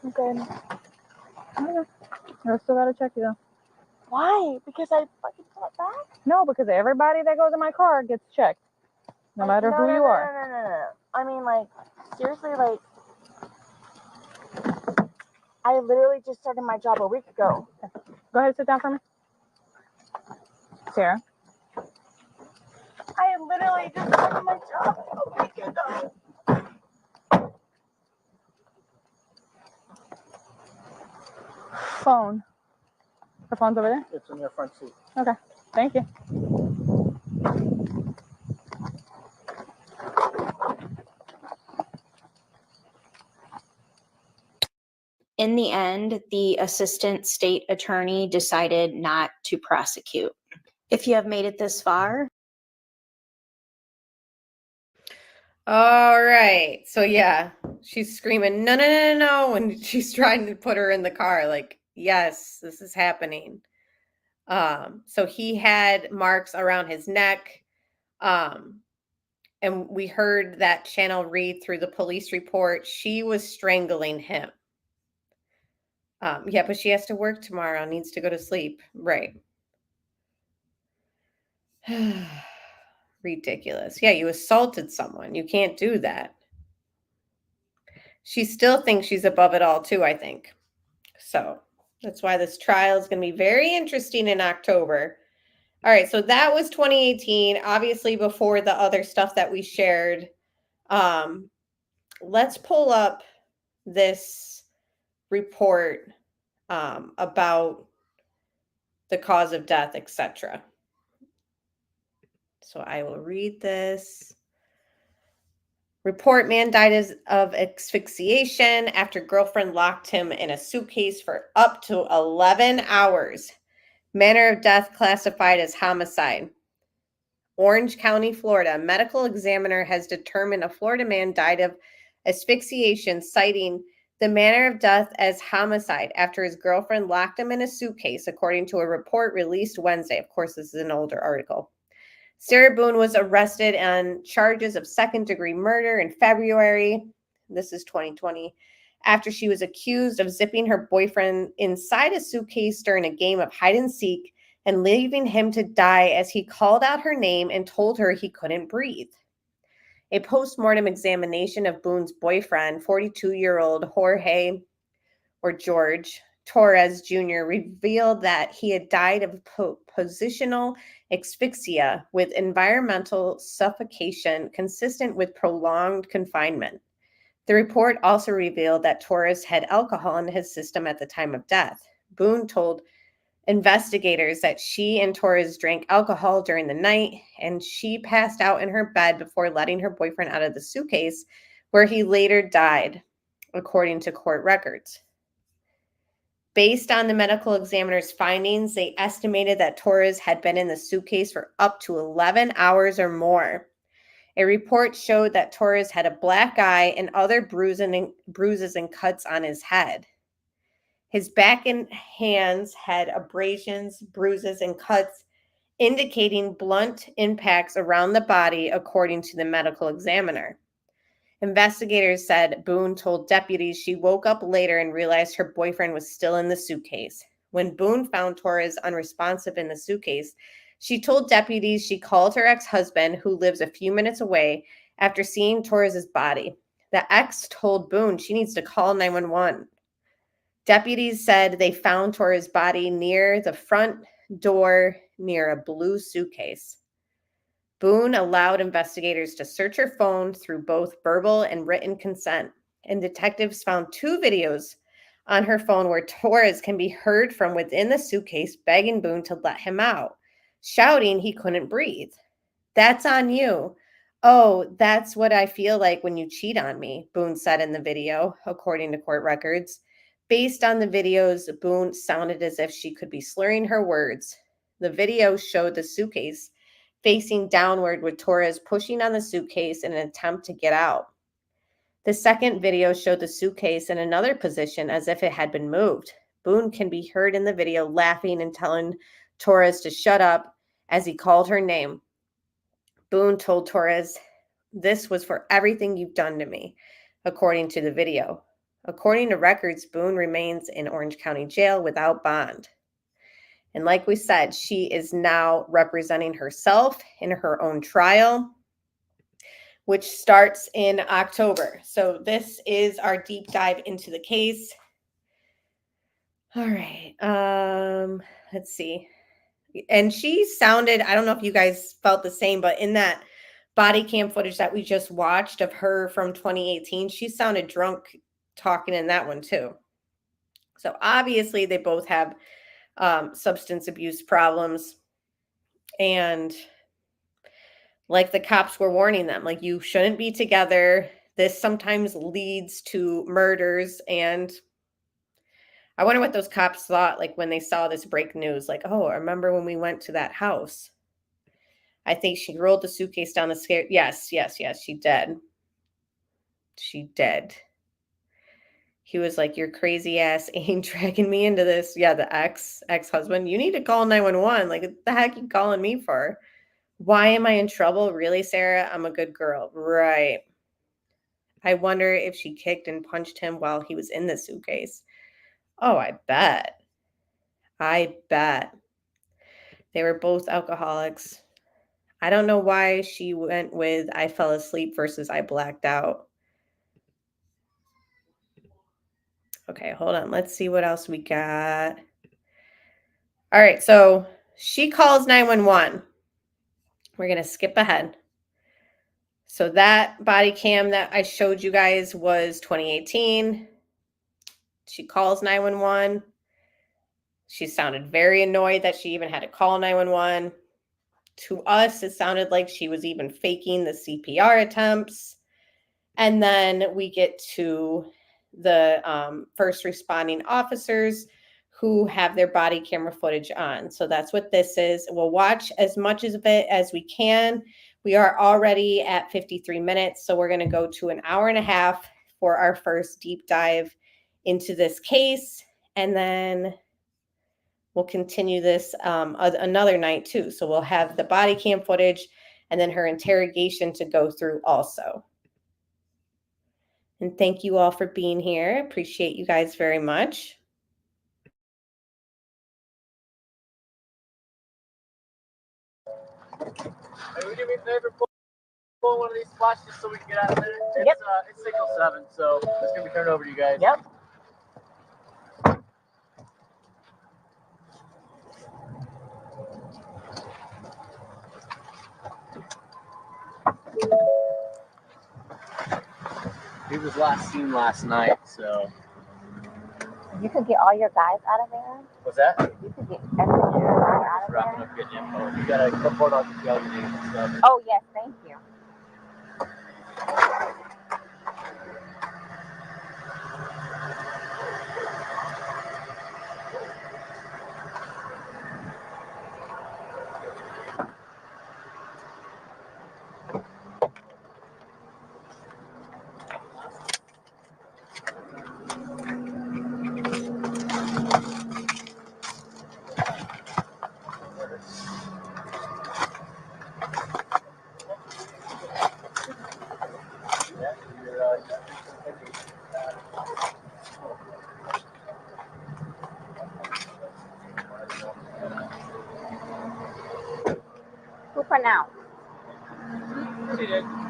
Okay. Okay. I still gotta check you though. Why? Because I fucking fought back? No, because everybody that goes in my car gets checked, no matter who you are. No. I mean, like, seriously, like, I literally just started my job a week ago. Go ahead and sit down for me. Sarah. I literally just started my job a week ago. Phone. Her phone's over there? It's in your front seat. Okay. Thank you. In the end, the assistant state attorney decided not to prosecute. If you have made it this far. All right. So yeah, she's screaming, no, no, no, no, no, when she's trying to put her in the car. Like, yes, this is happening. So he had marks around his neck. And we heard that channel read through the police report. She was strangling him. Yeah, but she has to work tomorrow, needs to go to sleep. Right. Ridiculous. Yeah, you assaulted someone. You can't do that. She still thinks she's above it all too, I think. So that's why this trial is going to be very interesting in October. All right, so that was 2018, obviously before the other stuff that we shared. Let's pull up this report about the cause of death, etc. So I will read this. Report: man died of asphyxiation after girlfriend locked him in a suitcase for up to 11 hours. Manner of death classified as homicide. Orange County, Florida. Medical examiner has determined a Florida man died of asphyxiation, citing the manner of death as homicide after his girlfriend locked him in a suitcase, according to a report released Wednesday. Of course, this is an older article. Sarah Boone was arrested on charges of second-degree murder in February. This is 2020. After she was accused of zipping her boyfriend inside a suitcase during a game of hide and seek and leaving him to die as he called out her name and told her he couldn't breathe. A post-mortem examination of Boone's boyfriend, 42-year-old George Torres Jr., revealed that he had died of positional asphyxia with environmental suffocation consistent with prolonged confinement. The report also revealed that Torres had alcohol in his system at the time of death. Boone told investigators that she and Torres drank alcohol during the night, and she passed out in her bed before letting her boyfriend out of the suitcase, where he later died, according to court records. Based on the medical examiner's findings, they estimated that Torres had been in the suitcase for up to 11 hours or more. A report showed that Torres had a black eye and other bruises and cuts on his head. His back and hands had abrasions, bruises, and cuts, indicating blunt impacts around the body, according to the medical examiner. Investigators said Boone told deputies she woke up later and realized her boyfriend was still in the suitcase. When Boone found Torres unresponsive in the suitcase, she told deputies she called her ex-husband, who lives a few minutes away, after seeing Torres's body. The ex told Boone she needs to call 911. Deputies said they found Torres' body near the front door near a blue suitcase. Boone allowed investigators to search her phone through both verbal and written consent, and detectives found 2 videos on her phone where Torres can be heard from within the suitcase begging Boone to let him out, shouting he couldn't breathe. "That's on you. Oh, that's what I feel like when you cheat on me," Boone said in the video, according to court records. Based on the videos, Boone sounded as if she could be slurring her words. The video showed the suitcase facing downward with Torres pushing on the suitcase in an attempt to get out. The second video showed the suitcase in another position as if it had been moved. Boone can be heard in the video laughing and telling Torres to shut up as he called her name. Boone told Torres, "This was for everything you've done to me," according to the video. According to records, Boone remains in Orange County Jail without bond. And like we said, she is now representing herself in her own trial, which starts in October. So this is our deep dive into the case. All right. Let's see. And she sounded, I don't know if you guys felt the same, but in that body cam footage that we just watched of her from 2018, she sounded drunk talking in that one too. So obviously they both have substance abuse problems, and like the cops were warning them, like, you shouldn't be together. This sometimes leads to murders. And I wonder what those cops thought, like when they saw this break news, like, oh, I remember when we went to that house. I think she rolled the suitcase down the stairs. Yes, she did. She did. He was like, "Your crazy ass ain't dragging me into this." Yeah, the ex-husband. "You need to call 911. Like, what the heck are you calling me for? Why am I in trouble? Really, Sarah? I'm a good girl." Right. I wonder if she kicked and punched him while he was in the suitcase. Oh, I bet. They were both alcoholics. I don't know why she went with "I fell asleep" versus "I blacked out." Okay, hold on. Let's see what else we got. All right, so she calls 911. We're going to skip ahead. So that body cam that I showed you guys was 2018. She calls 911. She sounded very annoyed that she even had to call 911. To us, it sounded like she was even faking the CPR attempts. And then we get to the first responding officers who have their body camera footage on. So that's what this is. We'll watch as much of it as we can. We are already at 53 minutes, so we're going to go to an hour and a half for our first deep dive into this case. And then we'll continue this another night too. So we'll have the body cam footage and then her interrogation to go through also. And thank you all for being here. Appreciate you guys very much. Hey, would you do me a favor? Pull one of these spots just so we can get out of there. It's 6:07, so it's gonna be turned over to you guys. Yep. He was last seen last night, so. You could get all your guys out of there. What's that? You could get everything out of Wrapping there. up good info. You gotta report on the names and stuff. Oh yes, thank you.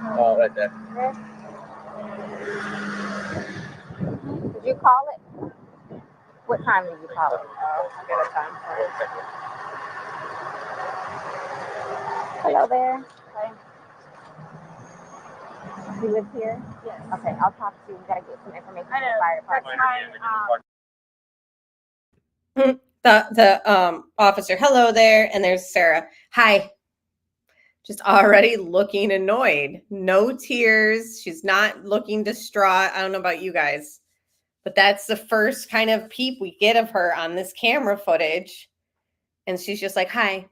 Oh, right there. Did you call it? What time did you call it? I'll get a time for it. Hello there. Hi. You live here? Yes. Okay, I'll talk to you. We gotta get some information I from the know. fire That's department. my The officer, hello there, and there's Sarah. Hi. Just already looking annoyed. No tears. She's not looking distraught. I don't know about you guys, but that's the first kind of peep we get of her on this camera footage. And she's just like, hi.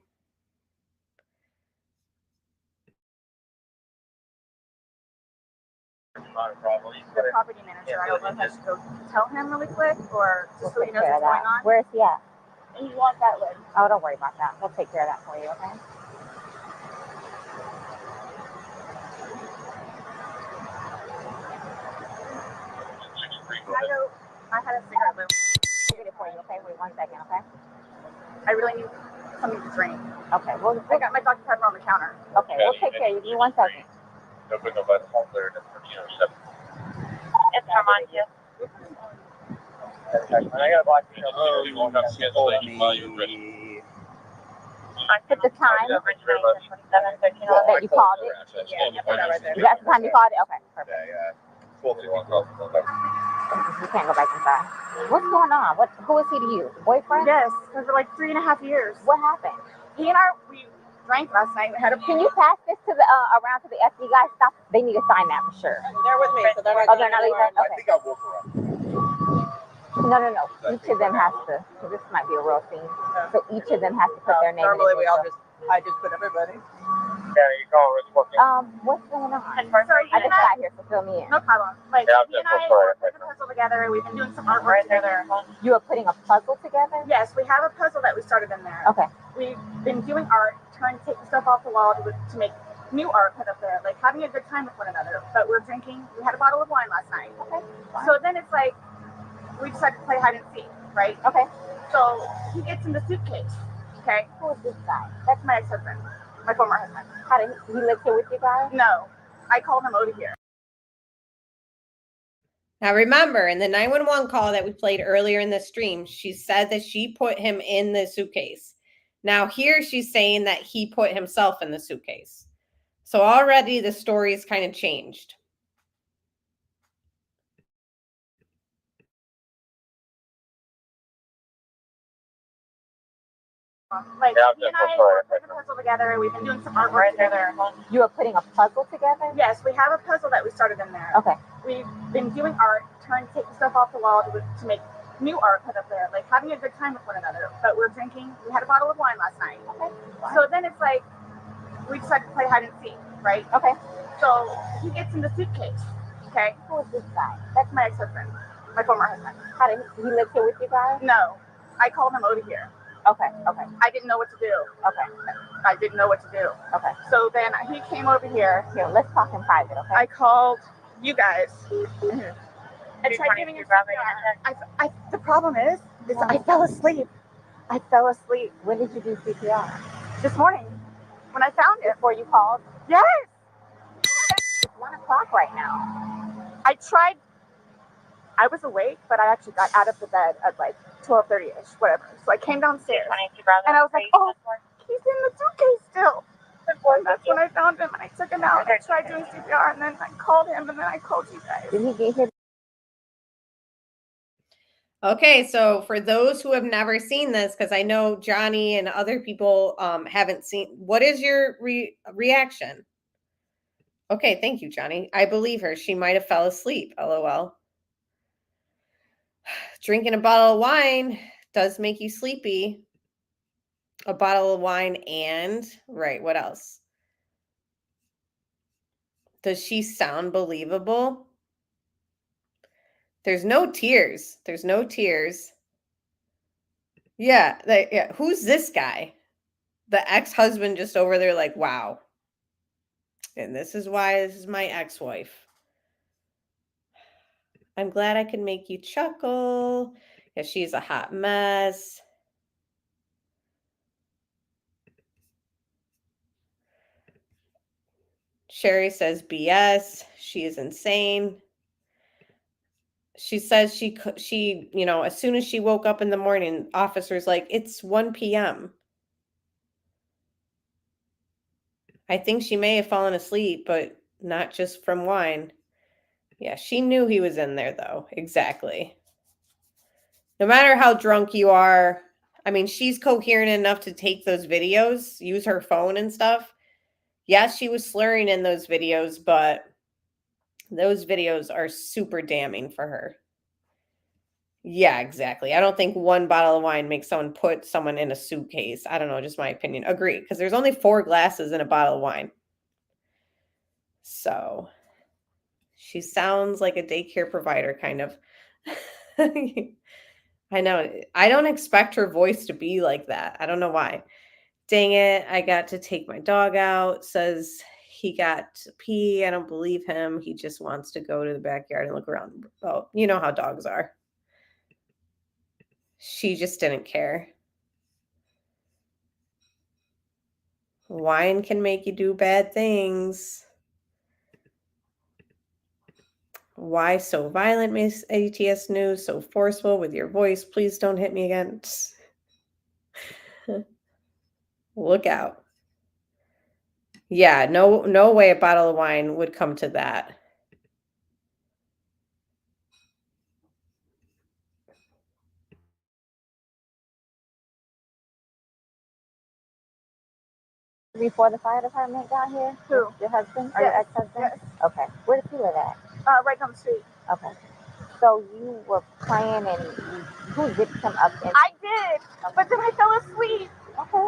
the property manager. I don't know if I should go tell him really quick or just so he knows what's going on. Where's he at? And he wants that lid. Oh, don't worry about that. We'll take care of that for you, okay? I had a cigarette lid. I'll get it for you, okay? Wait 1 second, okay? I really need something to drink. Okay, well, I got my Dr. Pepper on the counter. okay, we'll take care of you. Give me 1 second. It's Armand, yes. I gotta watch the At the time that you called it? That's the time you called it? Okay, perfect. You can't go back inside. What's going on? Who is he to you? Boyfriend? Yes, for like 3.5 years. What happened? He and we drank last night. We had a. Can you pass this to the around to the FD guys? Stop. They need to sign that for sure. They're with me, so they're not. Oh, they're not leaving? I Okay. think I'll walk around. No. Each of them has to. Because this might be a real scene. So each of them has to put their name. Normally in we all I just put everybody. Yeah, you call it working. What's going on? Sorry, I just got here, so fill me in. No problem. Like, Yeah, he and I were putting a puzzle together. We've been doing some artwork together. You are putting a puzzle together? Yes, we have a puzzle that we started in there. Okay. We've been doing art, taking stuff off the wall to make new art put up there, like having a good time with one another. But we're drinking. We had a bottle of wine last night. Okay. So then it's like, we decided to play hide and seek, right? Okay. So he gets in the suitcase. Okay. Who is this guy? That's my ex-husband, my former husband. How did he live here with you guys? No, I called him over here. Now remember, in the 911 call that we played earlier in the stream, she said that she put him in the suitcase. Now here she's saying that he put himself in the suitcase. So already the story is kind of changed. Like, he and I were putting a puzzle together. We've been doing some artwork together. You are putting a puzzle together? Yes, we have a puzzle that we started in there. Okay. We've been doing art, taking stuff off the wall to make new art put up there, like having a good time with one another. But we're drinking. We had a bottle of wine last night. Okay. So then it's like, we decided to play hide and seek, right? Okay. So he gets in the suitcase. Okay. Who is this guy? That's my ex-husband, my former husband. How did he live here with you guys? No, I called him over here. Okay. I didn't know what to do. Okay. I didn't know what to do. Okay. So then he came over here. Here, let's talk in private, okay? I called you guys. I tried giving him CPR. The problem is I fell asleep. When did you do CPR? This morning when I found it. Before you called? Yes. It's 1 o'clock right now. I tried. I was awake, but I actually got out of the bed at like 12:30ish, whatever. So I came downstairs and I was like, oh, he's in the suitcase still. And that's when I found him and I took him out and I tried doing CPR and then I called him and then I called you guys. Did he get hit? Okay, so for those who have never seen this, because I know Johnny and other people haven't seen, what is your reaction? Okay, thank you, Johnny. I believe her. She might have fell asleep, LOL. Drinking a bottle of wine does make you sleepy. A bottle of wine and, right, what else? Does she sound believable? There's no tears. There's no tears. Yeah, who's this guy? The ex-husband just over there like, wow. And this is why this is my ex-wife. I'm glad I could make you chuckle. Yeah, she's a hot mess. Sherry says BS. She is insane. She says she, you know, as soon as she woke up in the morning, officers like, it's 1 p.m. I think she may have fallen asleep, but not just from wine. Yeah, she knew he was in there, though. Exactly. No matter how drunk you are, I mean, she's coherent enough to take those videos, use her phone and stuff. Yes, she was slurring in those videos, but those videos are super damning for her. Yeah, exactly. I don't think one bottle of wine makes someone put someone in a suitcase. I don't know, just my opinion. Agree, because there's only 4 glasses in a bottle of wine. So she sounds like a daycare provider, kind of. I know. I don't expect her voice to be like that. I don't know why. Dang it. I got to take my dog out. Says he got to pee. I don't believe him. He just wants to go to the backyard and look around. Oh, you know how dogs are. She just didn't care. Wine can make you do bad things. Why so violent, Miss ATS News? So forceful with your voice. Please don't hit me again. Look out. Yeah, no way a bottle of wine would come to that. Before the fire department got here? Who? Your husband or your ex-husband? Yes. Okay. Where does he live at? Right down the street. Okay. So you were playing and who zipped him up? I did, but then I fell asleep. Okay.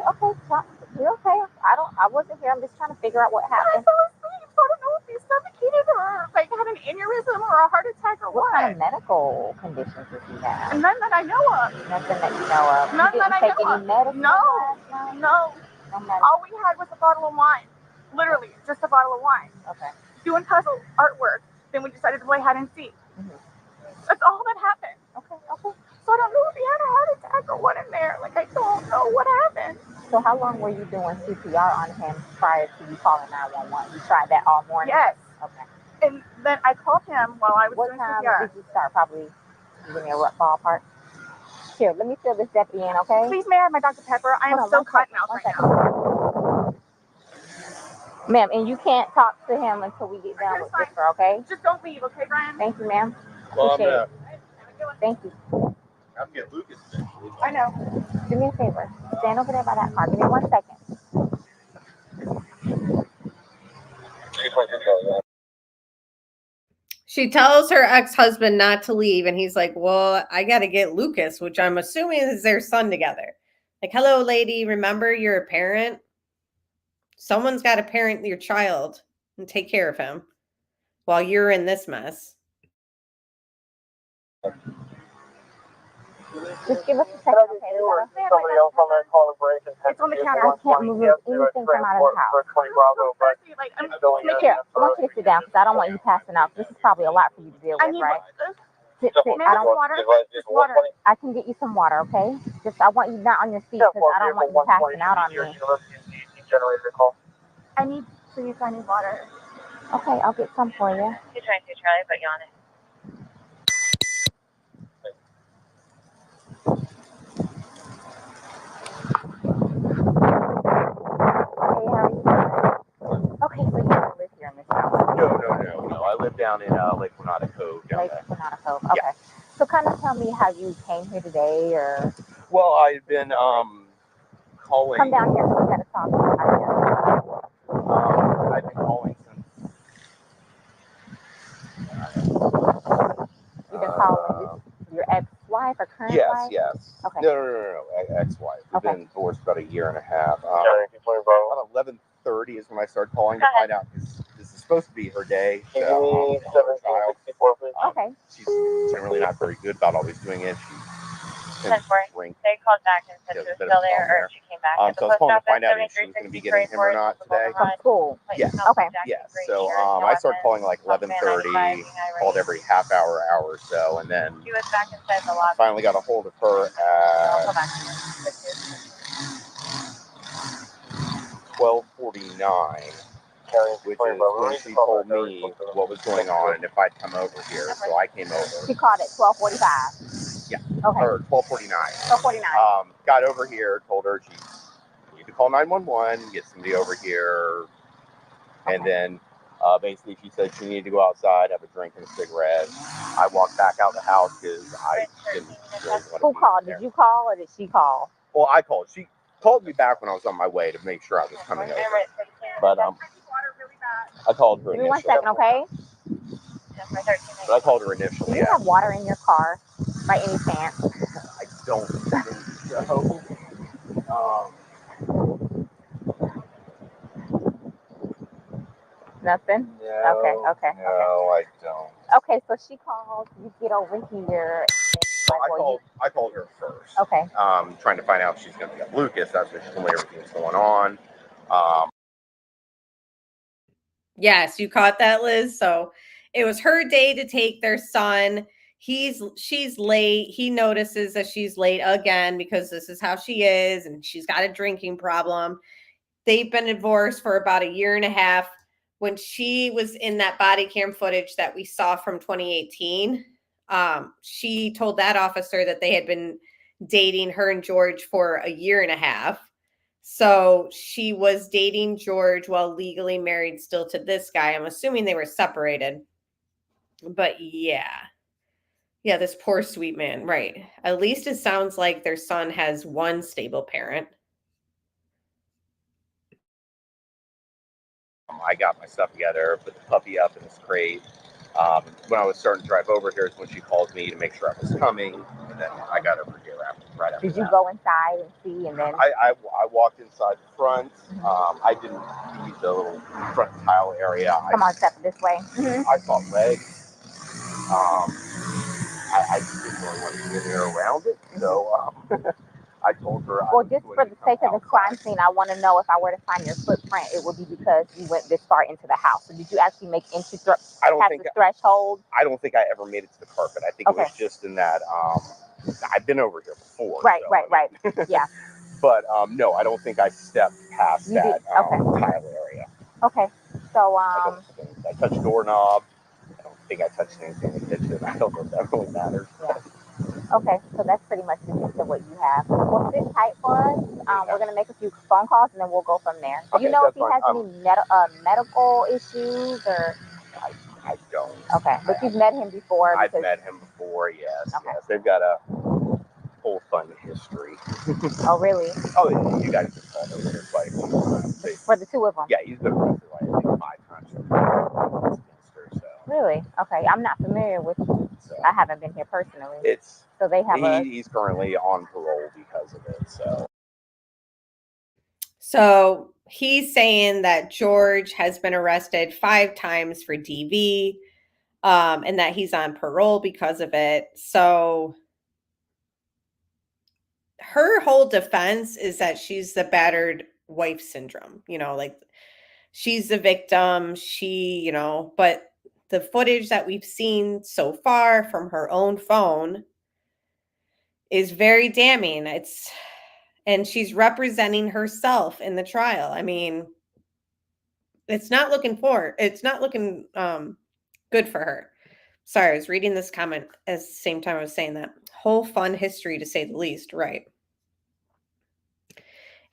You're okay. I wasn't here. I'm just trying to figure out what happened. I fell asleep, so I don't know if he suffocated or like had an aneurysm or a heart attack or what. What kind of medical conditions does he have? None that I know of. Nothing that you know of. None You that I didn't take know any of. medicine? No. All we had was a bottle of wine. Literally, just a bottle of wine. Okay. Doing puzzle artwork. Then we decided to play hide and seek. Mm-hmm. That's all that happened. Okay. So I don't know if he had a heart attack or what in there. Like, I don't know what happened. So how long were you doing CPR on him prior to you calling 911? You tried that all morning? Yes. Okay. And then I called him while I was doing CPR. What time did you start? Probably, give me a rough ballpark. Here, let me fill this deputy in, okay? Please, may I have my Dr. Pepper? I am so cotton mouth right now. Ma'am, and you can't talk to him until we get done with this, okay? Just don't leave, okay, Brian? Thank you, ma'am. Well, Appreciate it. Thank you. I'm getting Lucas eventually. I know. Do me a favor. Stand over there by that car. Give me 1 second. She tells her ex-husband not to leave, and he's like, well, I got to get Lucas, which I'm assuming is their son together. Like, hello, lady, remember you're a parent? Someone's got to parent your child and take care of him while you're in this mess. Just give us a second, okay? Somebody else on that call operation. It's on the counter. I can't move anything from out of the house. Like, I'm Here, I want you to sit down because I don't want you passing out. This is probably a lot for you to deal with, right? Sit. I don't want water. I can get you some water, okay? Just I want you not on your feet because I don't want you passing out on me. I need water. Okay, I'll get some for you. You're trying to Charlie, but you're on it. Okay, so you don't live here in this house? No. I live down in Lake Renata Cove. Lake Renata Cove. Okay. Yeah. So kind of tell me how you came here today, or. Well, I've been calling. Come down here. We gotta talk. I've been calling since. You've been calling your ex-wife or current wife? Yes. Okay. No. Ex-wife. We've been divorced about a year and a half. About 11:30 is when I started calling to find out because this is supposed to be her day. So, okay. She's generally not very good about always doing it. She tends to drink. They called back and said she was still there, or she came back. So I was calling to find out if she was going to be getting him or not today. Cool. Yes. Okay. Yes. So I started calling like 11:30, called every half hour or so, and then She was back inside the lobby. finally got a hold of her at 12:49. which is when she told me what was going on and if I'd come over here. So I came over. She called at 12:45. Yeah. Okay. Or 12:49. 12:49. Got over here, told her she needed to call 911, get somebody over here, and then basically she said she needed to go outside, have a drink and a cigarette. I walked back out the house because I didn't really want to. Who called? Did you call or did she call? Well, I called. She called me back when I was on my way to make sure I was coming over. But I called her. Give me 1 second, okay? But I called her initially. Do you have water in your car by any chance? I don't think so. Nothing? No, Okay. No, I don't. Okay, so she called. You get over here. I called her first. Okay. Trying to find out if she's going to pick up Lucas. That's what she told me everything's going on. Yes, you caught that, Liz. So it was her day to take their son. She's late. He notices that she's late again because this is how she is, and she's got a drinking problem. They've been divorced for about a year and a half. When she was in that body cam footage that we saw from 2018, she told that officer that they had been dating, her and George, for a year and a half. So she was dating George while legally married still to this guy. I'm assuming they were separated. But yeah, this poor sweet man, right? At least it sounds like their son has one stable parent. I got my stuff together, put the puppy up in his crate. When I was starting to drive over here is when she called me to make sure I was coming, and then I got over here right after Did you go inside and see, and then? I walked inside the front. I didn't see the little front tile area. Come on, step this way. I saw legs. I just didn't really want to be in there around it, so I told her. Well, just for the sake of the crime scene, I want to know if I were to find your footprint, it would be because you went this far into the house. So did you actually make entry past the threshold? I don't think I ever made it to the carpet. I think it was just in that. I've been over here before. Right. Yeah. But no, I don't think I stepped past that tile area. Okay. So I touched doorknob. I don't think I touched anything in the kitchen. I don't know if that really matters. Yeah. Okay, so that's pretty much the gist of what you have. Well, sit tight for us. We're going to make a few phone calls, and then we'll go from there. Do you know if he has any medical issues or? I don't. Okay, but you've met him before? I've met him before, yes. Okay. Yes. They've got a whole fun history. Oh, really? Oh, you guys can call them. There's quite a few. For the two of them? Yeah, he's been arrested like I think 5 times. Really? Okay, I'm not familiar with. I haven't been here personally. So they have he's currently on parole because of it. So he's saying that George has been arrested 5 times for DV, and that he's on parole because of it. So her whole defense is that she's the battered wife syndrome. Like she's the victim. But the footage that we've seen so far from her own phone is very damning. And she's representing herself in the trial. I mean, it's not looking good for her. Sorry, I was reading this comment at the same time I was saying that. Whole fun history, to say the least, right?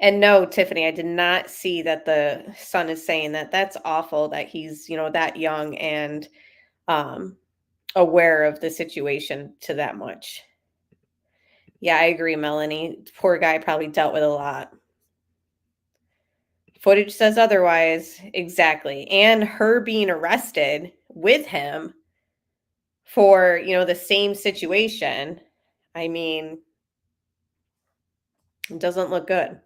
And no, Tiffany, I did not see that the son is saying that. That's awful that he's, that young and aware of the situation to that much. Yeah, I agree, Melanie. Poor guy probably dealt with a lot. Footage says otherwise. Exactly. And her being arrested with him for, the same situation. I mean, it doesn't look good.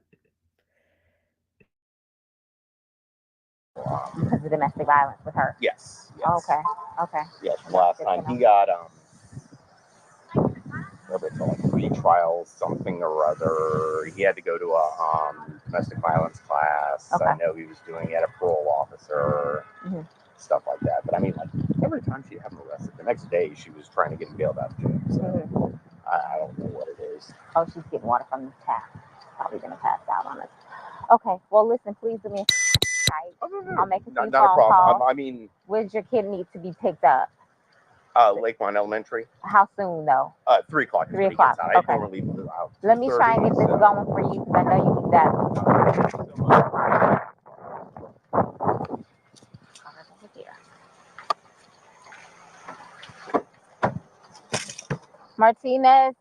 Because of domestic violence with her? Yes. Okay. Yes, last time he got like pretrial something or other. He had to go to a domestic violence class. Okay. I know he was doing it, a parole officer, stuff like that. But I mean, like every time she had him arrested, the next day she was trying to get him bailed out of jail. So I don't know what it is. Oh, she's getting water from the tap. Probably gonna pass out on us. Okay. Well, listen, please do me. I'll make a few Not a phone problem. calls. I mean, Where's your kid need to be picked up? Lakeline Elementary. How soon though? 3 o'clock. 3 o'clock. I Okay. normally leave out. Let me try and get this going for you because I know you need that. Martinez.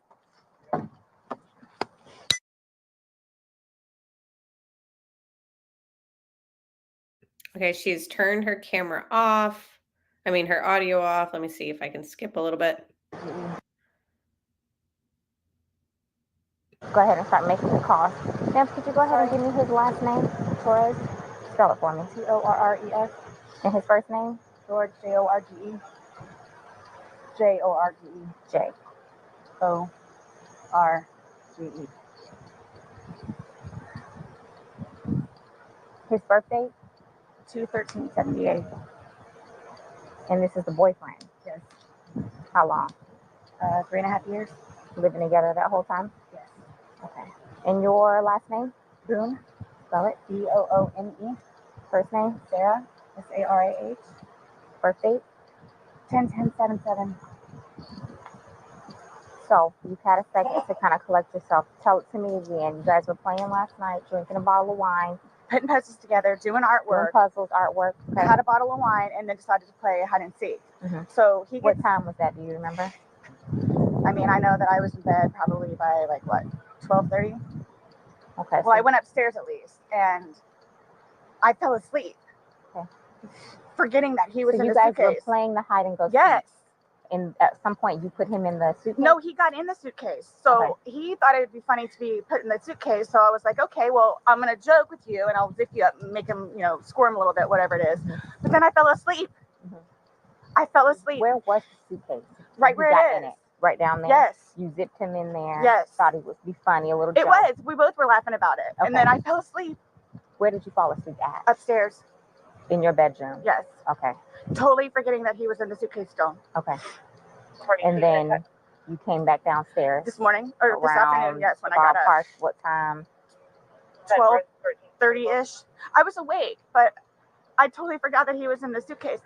Okay, she's turned her camera off. I mean, her audio off. Let me see if I can skip a little bit. Go ahead and start making the calls. Ma'am, could you go ahead and give me his last name? Torres. Spell it for me. Torres. And his first name? George, Jorge. Jorge. Jorge. His birthday? 2/13/78. And this is the boyfriend? Yes. How long? 3.5 years. Living together that whole time? Yes. Okay. And your last name? Boone. Spell it. Boone. First name? Sarah. Sarah. Birth date? 10/10/77. So you've had a second to kind of collect yourself. Tell it to me again. You guys were playing last night, drinking a bottle of wine, Putting puzzles together, doing artwork. artwork. Okay. Had a bottle of wine and then decided to play hide and seek. Mm-hmm. So What time was that? Do you remember? I mean, I know that I was in bed probably by 12:30. Okay. Well, I went upstairs at least, and I fell asleep. Okay. Forgetting that he was in you the guys suitcase. were playing the hide and go seek. Yes. And at some point you put him in the suitcase? No, he got in the suitcase. So he thought it would be funny to be put in the suitcase. So I was like, okay, well, I'm going to joke with you and I'll zip you up and make him, squirm a little bit, whatever it is. Mm-hmm. But then I fell asleep. Mm-hmm. I fell asleep. Where was the suitcase? Right where it is. In it. Right down there? Yes. You zipped him in there? Yes. Thought it would be funny, a little It joke. was. We both were laughing about it. Okay. And then I fell asleep. Where did you fall asleep at? Upstairs. In your bedroom? Yes. Okay. Totally forgetting that he was in the suitcase still. Okay. And then you came back downstairs? This morning? Or this afternoon, yes, when I got up. What time? 12:30-ish. I was awake, but I totally forgot that he was in the suitcase.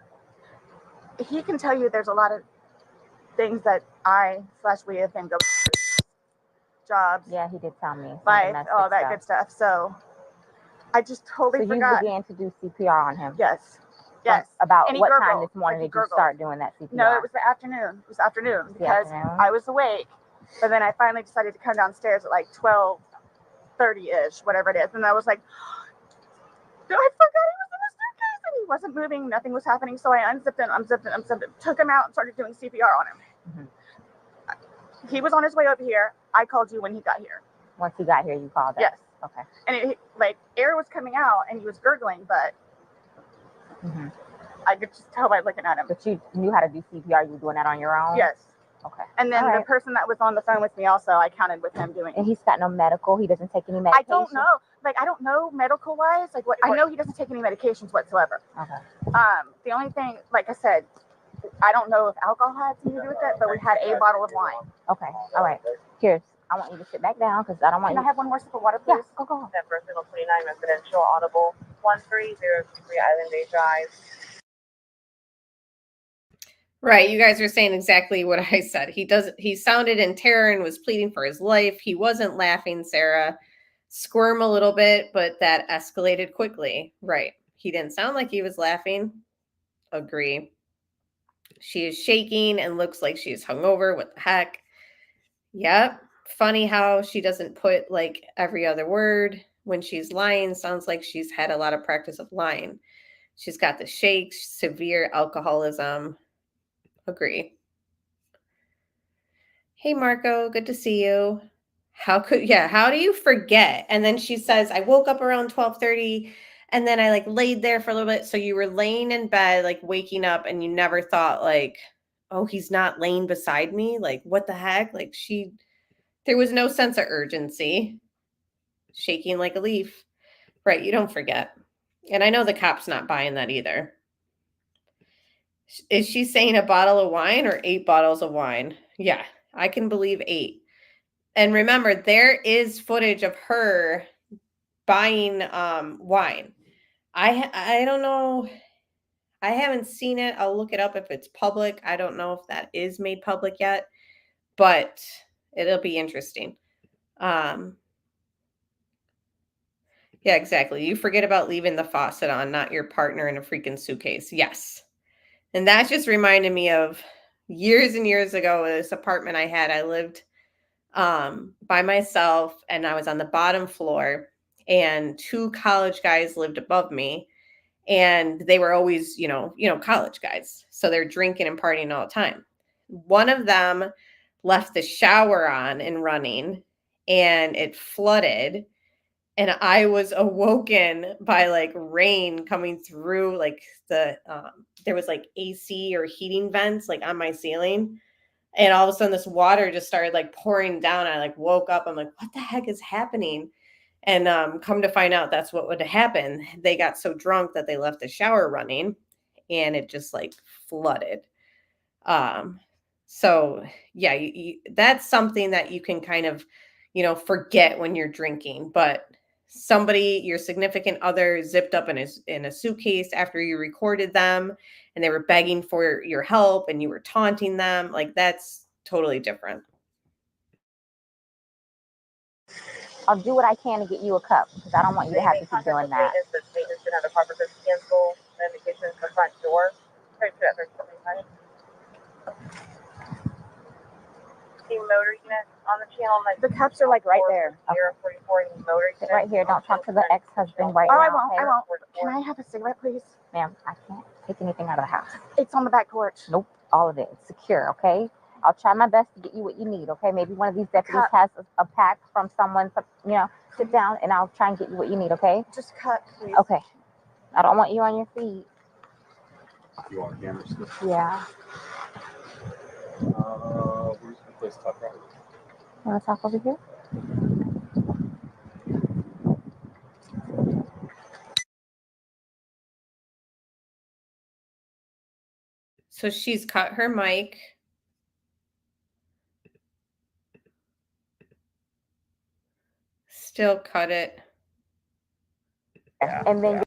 He can tell you there's a lot of things that we have been going through. Jobs. Yeah, he did tell me. Life, all that good stuff. So I just totally forgot. So you began to do CPR on him? Yes. Yes. About what time this morning did you start doing that CPR? No, it was the afternoon. It was afternoon because I was awake. But then I finally decided to come downstairs at 12:30-ish, whatever it is. And I was like, I forgot he was in the suitcase. And he wasn't moving. Nothing was happening. So I unzipped him, took him out and started doing CPR on him. Mm-hmm. He was on his way over here. I called you when he got here. Once he got here, you called us? Yes. Okay. And air was coming out and he was gurgling, but I could just tell by looking at him. But you knew how to do CPR. You were doing that on your own? Yes. Okay. And then the person that was on the phone with me also, I counted with him doing it. And he's got no medical? He doesn't take any medication? I don't know. I don't know medical-wise. I know he doesn't take any medications whatsoever. Okay. The only thing, like I said, I don't know if alcohol had something to do with it, but we had a bottle of wine. Okay. All right. Here, I want you to sit back down because I don't want Can I have one more sip of water, please? Yeah, go. Denver, 29 Residential, Audible, 13023 Island Bay Drive. Right, you guys are saying exactly what I said. He sounded in terror and was pleading for his life. He wasn't laughing, Sarah. Squirm a little bit, but that escalated quickly. Right. He didn't sound like he was laughing. Agree. She is shaking and looks like she's hungover. What the heck? Yep. Funny how she doesn't put every other word when she's lying. Sounds like she's had a lot of practice of lying. She's got the shakes, severe alcoholism. Agree. Hey, Marco, good to see you. How do you forget? And then she says, I woke up around 12:30 and then I laid there for a little bit. So you were laying in bed, waking up, and you never thought oh, he's not laying beside me. What the heck? There was no sense of urgency. Shaking like a leaf. Right. You don't forget. And I know the cop's not buying that either. Is she saying a bottle of wine or 8 bottles of wine? Yeah, I can believe 8. And remember, there is footage of her buying wine. I don't know. I haven't seen it. I'll look it up if it's public. I don't know if that is made public yet, but it'll be interesting. Yeah, exactly. You forget about leaving the faucet on, not your partner in a freaking suitcase. Yes. And that just reminded me of years and years ago, this apartment I had. I lived by myself and I was on the bottom floor, and two college guys lived above me, and they were always, college guys. So they're drinking and partying all the time. One of them left the shower on and running, and it flooded. And I was awoken by like rain coming through, like there was like AC or heating vents like on my ceiling. And all of a sudden this water just started like pouring down. I like woke up. I'm like, what the heck is happening? And come to find out that's what would happen. They got so drunk that they left the shower running and it just like flooded. So yeah, that's something that you can kind of, forget when you're drinking, but somebody, your significant other, zipped up in a suitcase after you recorded them and they were begging for your help and you were taunting them, like that's totally different. I'll do what I can to get you a cup because I don't want you to have to keep doing that. The statement should have a proper cancel indication in the front door. The motor unit on the channel. The cups are like right there. 044 motor unit. Right here. Don't talk to the ex-husband right now. now. I won't. Okay? I won't. Can I have a cigarette, please? Ma'am, I can't take anything out of the house. It's on the back porch. Nope. All of it. It's secure, okay? I'll try my best to get you what you need, okay? Maybe one of these deputies has a pack from someone, sit down and I'll try and get you what you need, okay? Just cut, please. Okay. I don't want you on your feet. You want a camera still? Yeah. Where's the place to talk about? You want to talk over here? So she's cut her mic. Still cut it. Yeah. And then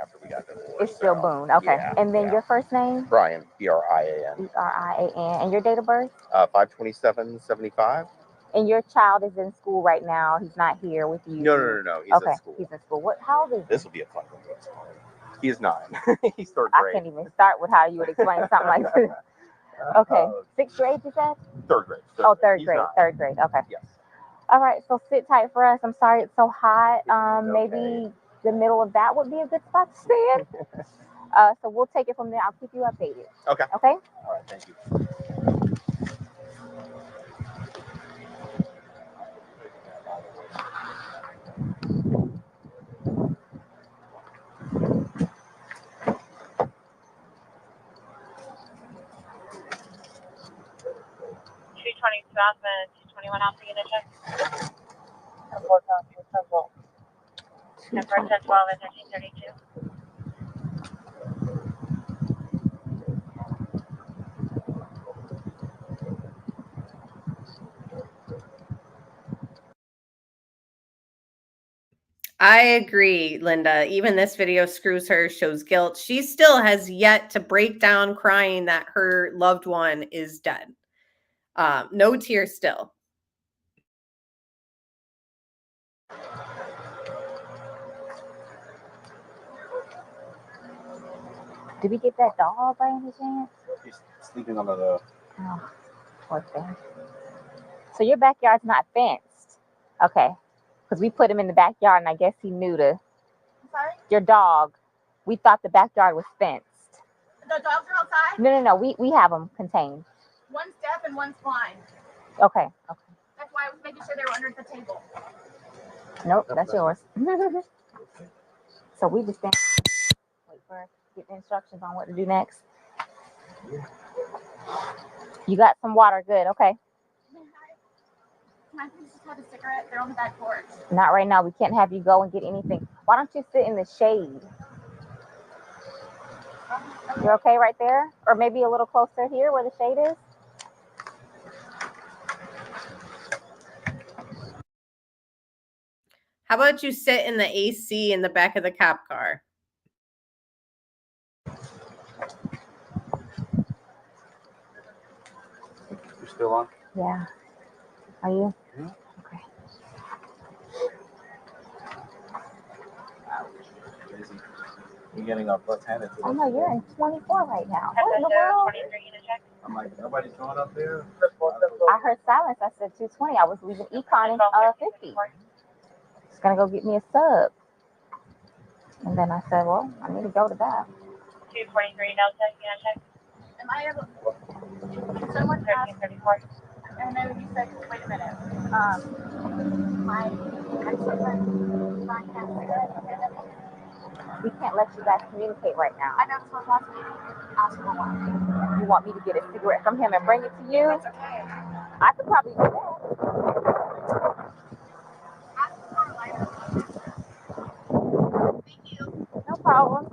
After we got divorced. it's still Boone. Okay. Yeah, and then your first name? Brian, B-R-I-A-N. B-R-I-A-N. And your date of birth? 5/27/75. And your child is in school right now. He's not here with you. No. He's okay. in school. He's in school. How old is he? This will be a fun one. He's 9. He's third grade. I can't even start with how you would explain something like this. Okay. 6th grade, you said? Third grade. Third grade. 9. Third grade. Okay. Yes. All right. So sit tight for us. I'm sorry it's so hot. Okay. Maybe the middle of that would be a good spot to stand. So we'll take it from there. I'll keep you updated. Okay. Okay? All right. Thank you. 220 south and 221 out the unit check. 4 and for 1012 and 1332. I agree, Linda. Even this video screws her, shows guilt. She still has yet to break down crying that her loved one is dead. No tears still. Did we get that dog by any chance? He's sleeping under the... Oh, poor thing. So your backyard's not fenced? Okay. Because we put him in the backyard and I guess he knew to... Sorry? Your dog. We thought the backyard was fenced. The dogs are outside? No. We have them contained. One's deaf and one's blind. Okay. That's why I was making sure they were under the table. Nope, that's yours. So we just wait for us to get the instructions on what to do next. You got some water, good, okay. Can I please just have a cigarette? They're on the back porch. Not right now, we can't have you go and get anything. Why don't you sit in the shade? You're okay right there? Or maybe a little closer here where the shade is? How about you sit in the AC in the back of the cop car? You're still on? Yeah. Are you? Yeah. Okay. You're getting up left-handed. I know you're in 24 right now. What in the world? I'm like, nobody's going up there. I heard silence. I said 220. I was leaving Econ in 50. Just gonna go get me a sub. And then I said, well, I need to go to that. 243, no check, check. Am I able? Someone asked, and then you said, wait a minute. My ex-husband not We can't let you guys communicate right now. I know this was last week. Ask for one. You want me to get a cigarette from him and bring it to you? That's okay. I could probably do that. Ask for a lighter. Thank you. No problem.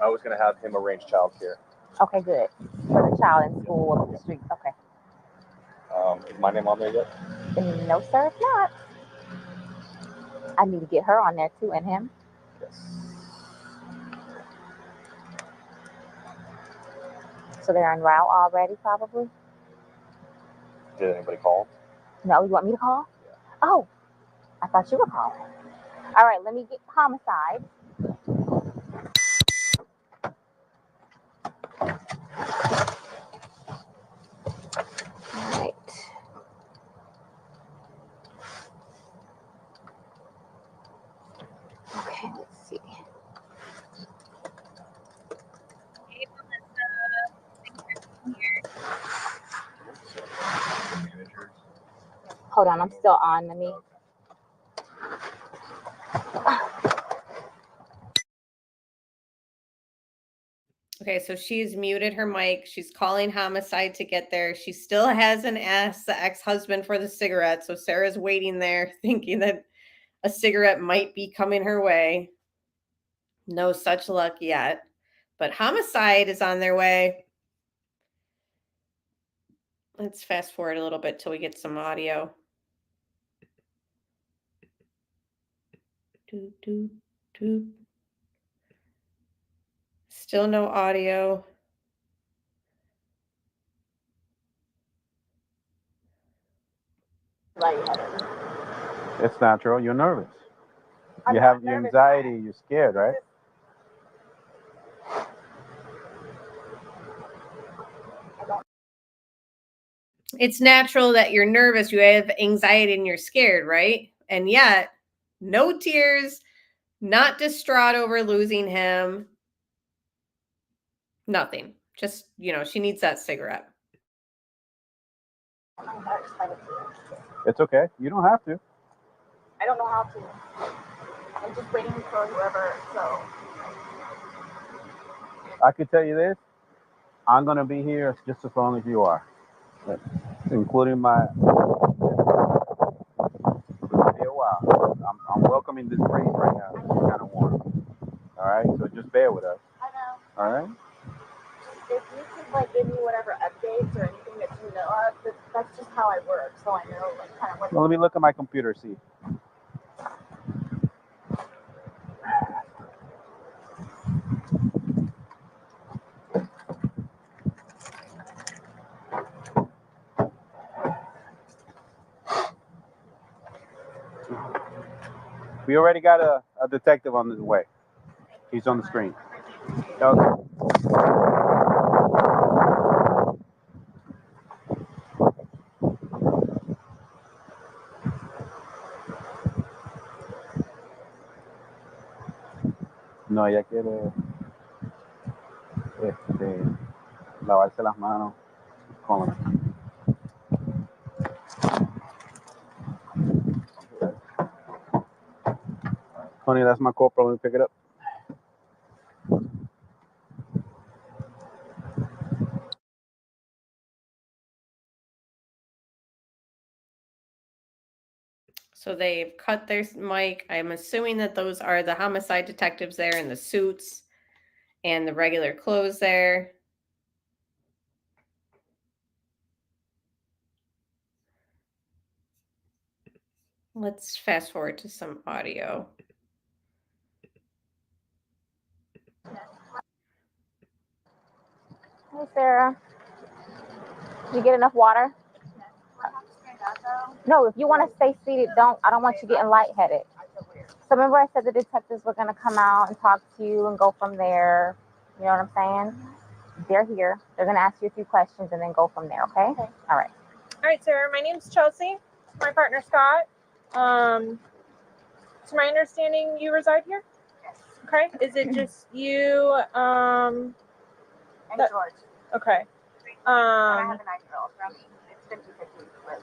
I was going to have him arrange childcare. Okay, good. For the child in school up the street. Okay. Is my name on there yet? No, sir, it's not. I need to get her on there too, and him. Yes. So they're en route already, probably? Did anybody call? No, you want me to call? Yeah. Oh, I thought you were calling. All right, let me get homicide. All right. Okay, let's see. Hold on, I'm still on. Let me. Okay, so she's muted her mic. She's calling homicide to get there. She still hasn't asked the ex-husband for the cigarette. So Sarah's waiting there thinking that a cigarette might be coming her way. No such luck yet. But homicide is on their way. Let's fast forward a little bit till we get some audio. Doot, doot, doot. Still no audio. It's natural. You're nervous. You have your anxiety. You're scared, right? It's natural that you're nervous. You have anxiety and you're scared, right? And yet, no tears, not distraught over losing him. Nothing. Just, she needs that cigarette. It's okay. You don't have to. I don't know how to. I'm just waiting for whoever, so. I could tell you this. I'm going to be here just as long as you are. Including my... Hey, wow. I'm welcoming this breeze right now. It's kind of warm. All right? So just bear with us. I know. All right? If you could, give me whatever updates or anything that you know of, that's just how I work. So I know, kind of what... Well, let me look at my computer, see. We already got a detective on the way. He's on the screen. Okay. No, ella quiere lavarse las manos con... Honey, that's my corporal. Let me pick it up. So they've cut their mic. I'm assuming that those are the homicide detectives there in the suits and the regular clothes there. Let's fast forward to some audio. Hey, Sarah. You get enough water? No, if you want to stay seated, I don't want you getting lightheaded. So remember I said the detectives were going to come out and talk to you and go from there. You know what I'm saying? They're here. They're going to ask you a few questions and then go from there, okay? All right. All right, Sarah. My name's Chelsea. My partner, Scott. To my understanding, you reside here? Yes. Okay. Is it just you? And George. Okay. And I have a 9-year-old. It's 50-50 with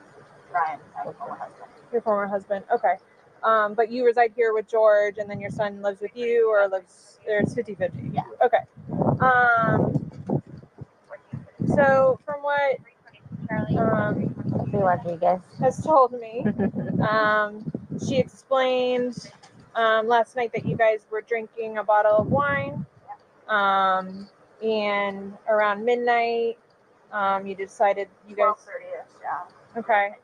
Brian, my former husband. Your former husband. Okay. But you reside here with George, and then your son lives with you, or lives there's 50-50? Yeah. Okay. So from what Rodriguez has told me, she explained last night that you guys were drinking a bottle of wine, and around midnight, you decided you guys. 12:30ish, yeah. Okay.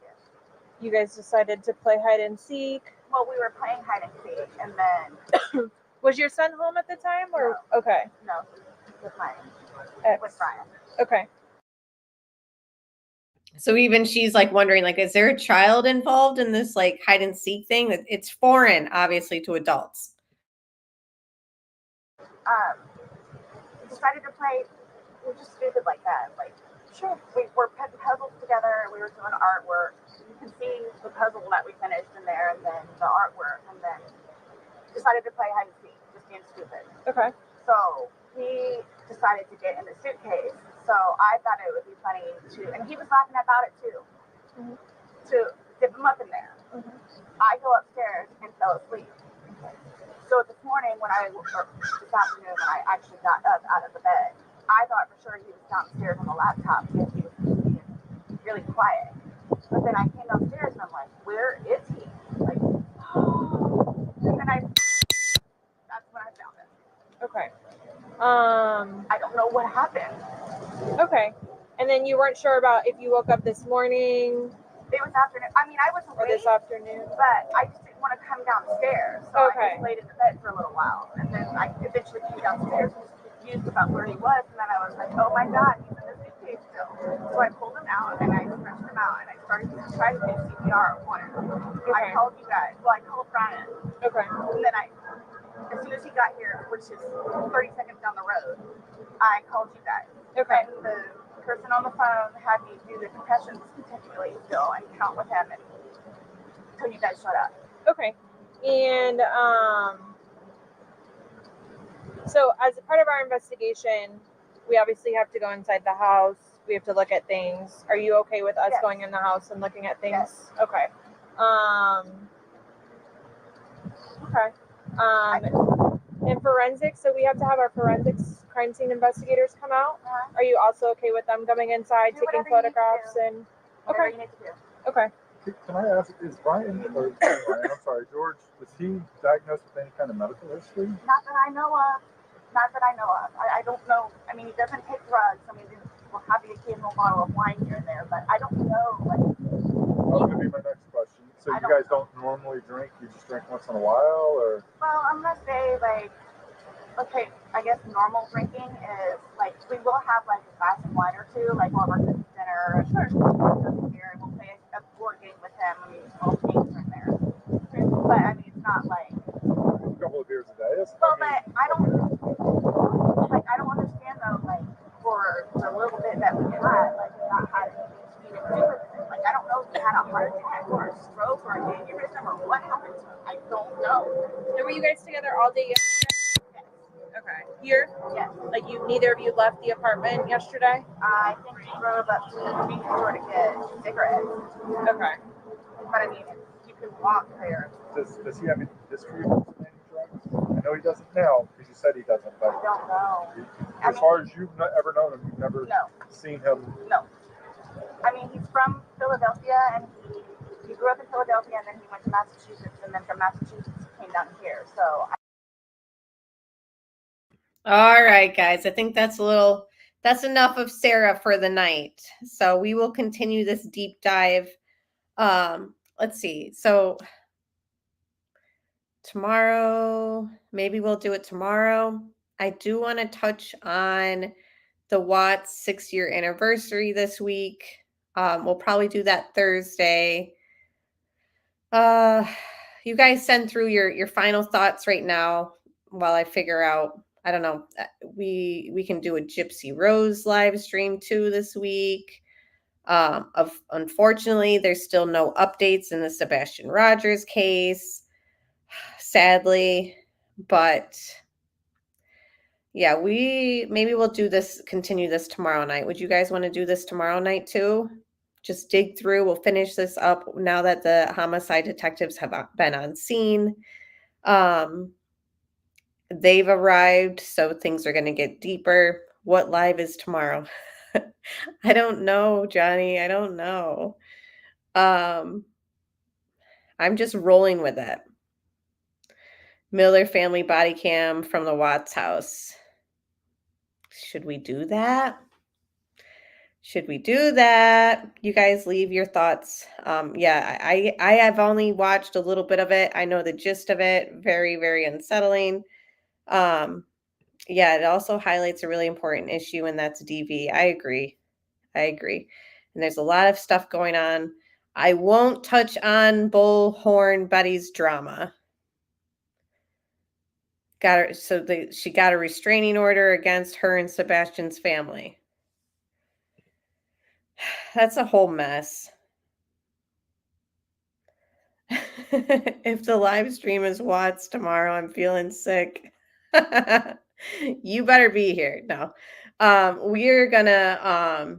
You guys decided to play hide and seek. Well, we were playing hide and seek, and then was your son home at the time, or no. Okay? No, with Brian. Okay. So even she's like wondering, like, is there a child involved in this like hide and seek thing? That it's foreign, obviously, to adults. We decided to play. We're just stupid like that. Like, sure, we were putting puzzles together. We were doing artwork. You can see the puzzle that we finished in there, and then the artwork, and then decided to play hide and seek, just being stupid. Okay. So he decided to get in the suitcase. So I thought it would be funny and he was laughing about it too, to dip him up in there. I go upstairs and fell asleep. So this morning this afternoon when I actually got up out of the bed, I thought for sure he was downstairs on the laptop because he was being really quiet. But then I came downstairs and I'm like, where is he? Like, and then that's when I found him. Okay. I don't know what happened. Okay. And then you weren't sure about if you woke up this morning. It was afternoon. I mean, I was awake. Or this afternoon. But I just didn't want to come downstairs. So Okay. I just laid in the bed for a little while. And then I eventually came downstairs and was confused about where he was. And then I was like, oh my God, he's in the suitcase still. So I pulled him out and I stretched him out and I started to try to do CPR on him. Okay. I called you guys. Well, I called Brian. Okay. And then as soon as he got here, which is 30 seconds down the road, I called you guys. Okay. And the person on the phone had me do the concussions continually still and count with him until you guys shut up. Okay. And so as a part of our investigation, we obviously have to go inside the house. We have to look at things. Are you okay with us going in the house and looking at things? Yes. Okay. Okay. And forensics, so we have to have our forensics crime scene investigators come out. Are you also okay with them coming inside, taking photographs and Whatever you need to do. Okay. Can I ask, is George, was he diagnosed with any kind of medical history? Not that I know of. I don't know. I mean, he doesn't take drugs. I mean, we'll have the occasional bottle of wine here and there, but I don't know. That was going to be my next question. So you guys don't normally drink? You just drink once in a while, or? Well, I'm gonna say okay, I guess normal drinking is we will have a glass of wine or two, while we're cooking dinner. Sure. Beer, and we'll play a board game with him. I mean, small things in there. But I mean, it's not a couple of beers a day. Well, but I don't understand though. For the little bit that we had, not had anything to do with it. I don't know if he had a heart attack or a stroke or an aneurysm or what happened to him. I don't know. So were you guys together all day yesterday? Yes. Okay. Here? Yes. Neither of you left the apartment yesterday? I think he drove up to the convenience store to get cigarettes. Okay. But I mean, you can walk there. Does he have any history of any drugs? I know he doesn't now, because you said he doesn't, but I don't know. As far as you've ever known him, you've never seen him? No. I mean, he's from Philadelphia, and he grew up in Philadelphia, and then he went to Massachusetts, and then from Massachusetts he came down here. So. All right, guys. I think that's enough of Sarah for the night. So we will continue this deep dive let's see. So tomorrow, maybe we'll do it tomorrow. I do want to touch on the Watts 6-year anniversary this week. We'll probably do that Thursday. You guys send through your final thoughts right now while I figure out. I don't know. We can do a Gypsy Rose live stream too this week. Unfortunately, there's still no updates in the Sebastian Rogers case, sadly, but yeah, maybe we'll continue this tomorrow night. Would you guys want to do this tomorrow night too? Just dig through. We'll finish this up now that the homicide detectives have been on scene. They've arrived, so things are going to get deeper. What live is tomorrow? I don't know, Johnny. I don't know. I'm just rolling with it. Miller family body cam from the Watts house. Should we do that? Should we do that? You guys leave your thoughts. Yeah, I have only watched a little bit of it. I know the gist of it. Very, very unsettling. Yeah, it also highlights a really important issue, and that's DV. I agree. And there's a lot of stuff going on. I won't touch on Bullhorn Betty's drama. She got a restraining order against her and Sebastian's family. That's a whole mess. If the live stream is Watts tomorrow, I'm feeling sick. You better be here. No. We're gonna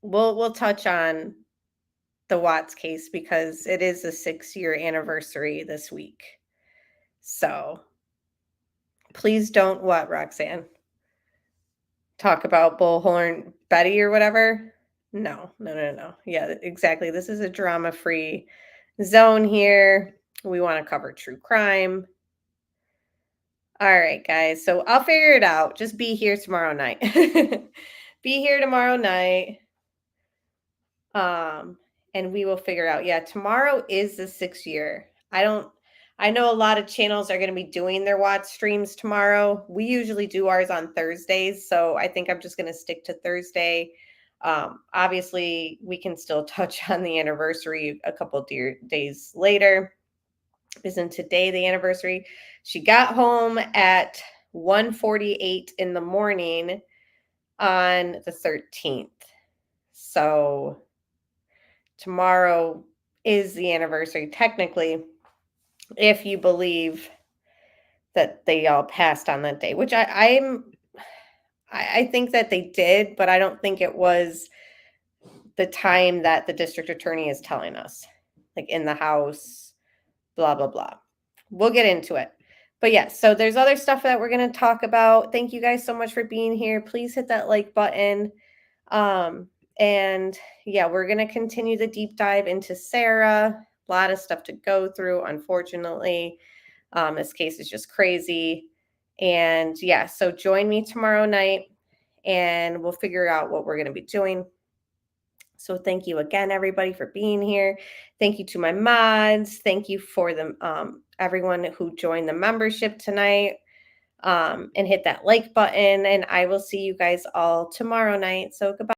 we'll touch on the Watts case because it is the 6-year anniversary this week. So please don't what, Roxanne? Talk about Bullhorn Betty or whatever? No. Yeah, exactly. This is a drama-free zone here. We want to cover true crime. All right, guys. So I'll figure it out. Just be here tomorrow night. Be here tomorrow night. And we will figure out. Yeah, tomorrow is the 6th year. I know a lot of channels are going to be doing their Watts streams tomorrow. We usually do ours on Thursdays, so I think I'm just going to stick to Thursday. Obviously, we can still touch on the anniversary a couple days later. Isn't today the anniversary? She got home at 1:48 in the morning on the 13th. So tomorrow is the anniversary, technically, if you believe that they all passed on that day, which I think that they did, but I don't think it was the time that the district attorney is telling us, like in the house, blah, blah, blah. We'll get into it. But yeah, so there's other stuff that we're going to talk about. Thank you guys so much for being here. Please hit that like button. And yeah, we're going to continue the deep dive into Sarah. A lot of stuff to go through, unfortunately. This case is just crazy. And yeah, so join me tomorrow night and we'll figure out what we're going to be doing. So thank you again, everybody, for being here. Thank you to my mods. Thank you for everyone who joined the membership tonight, and hit that like button. And I will see you guys all tomorrow night. So goodbye.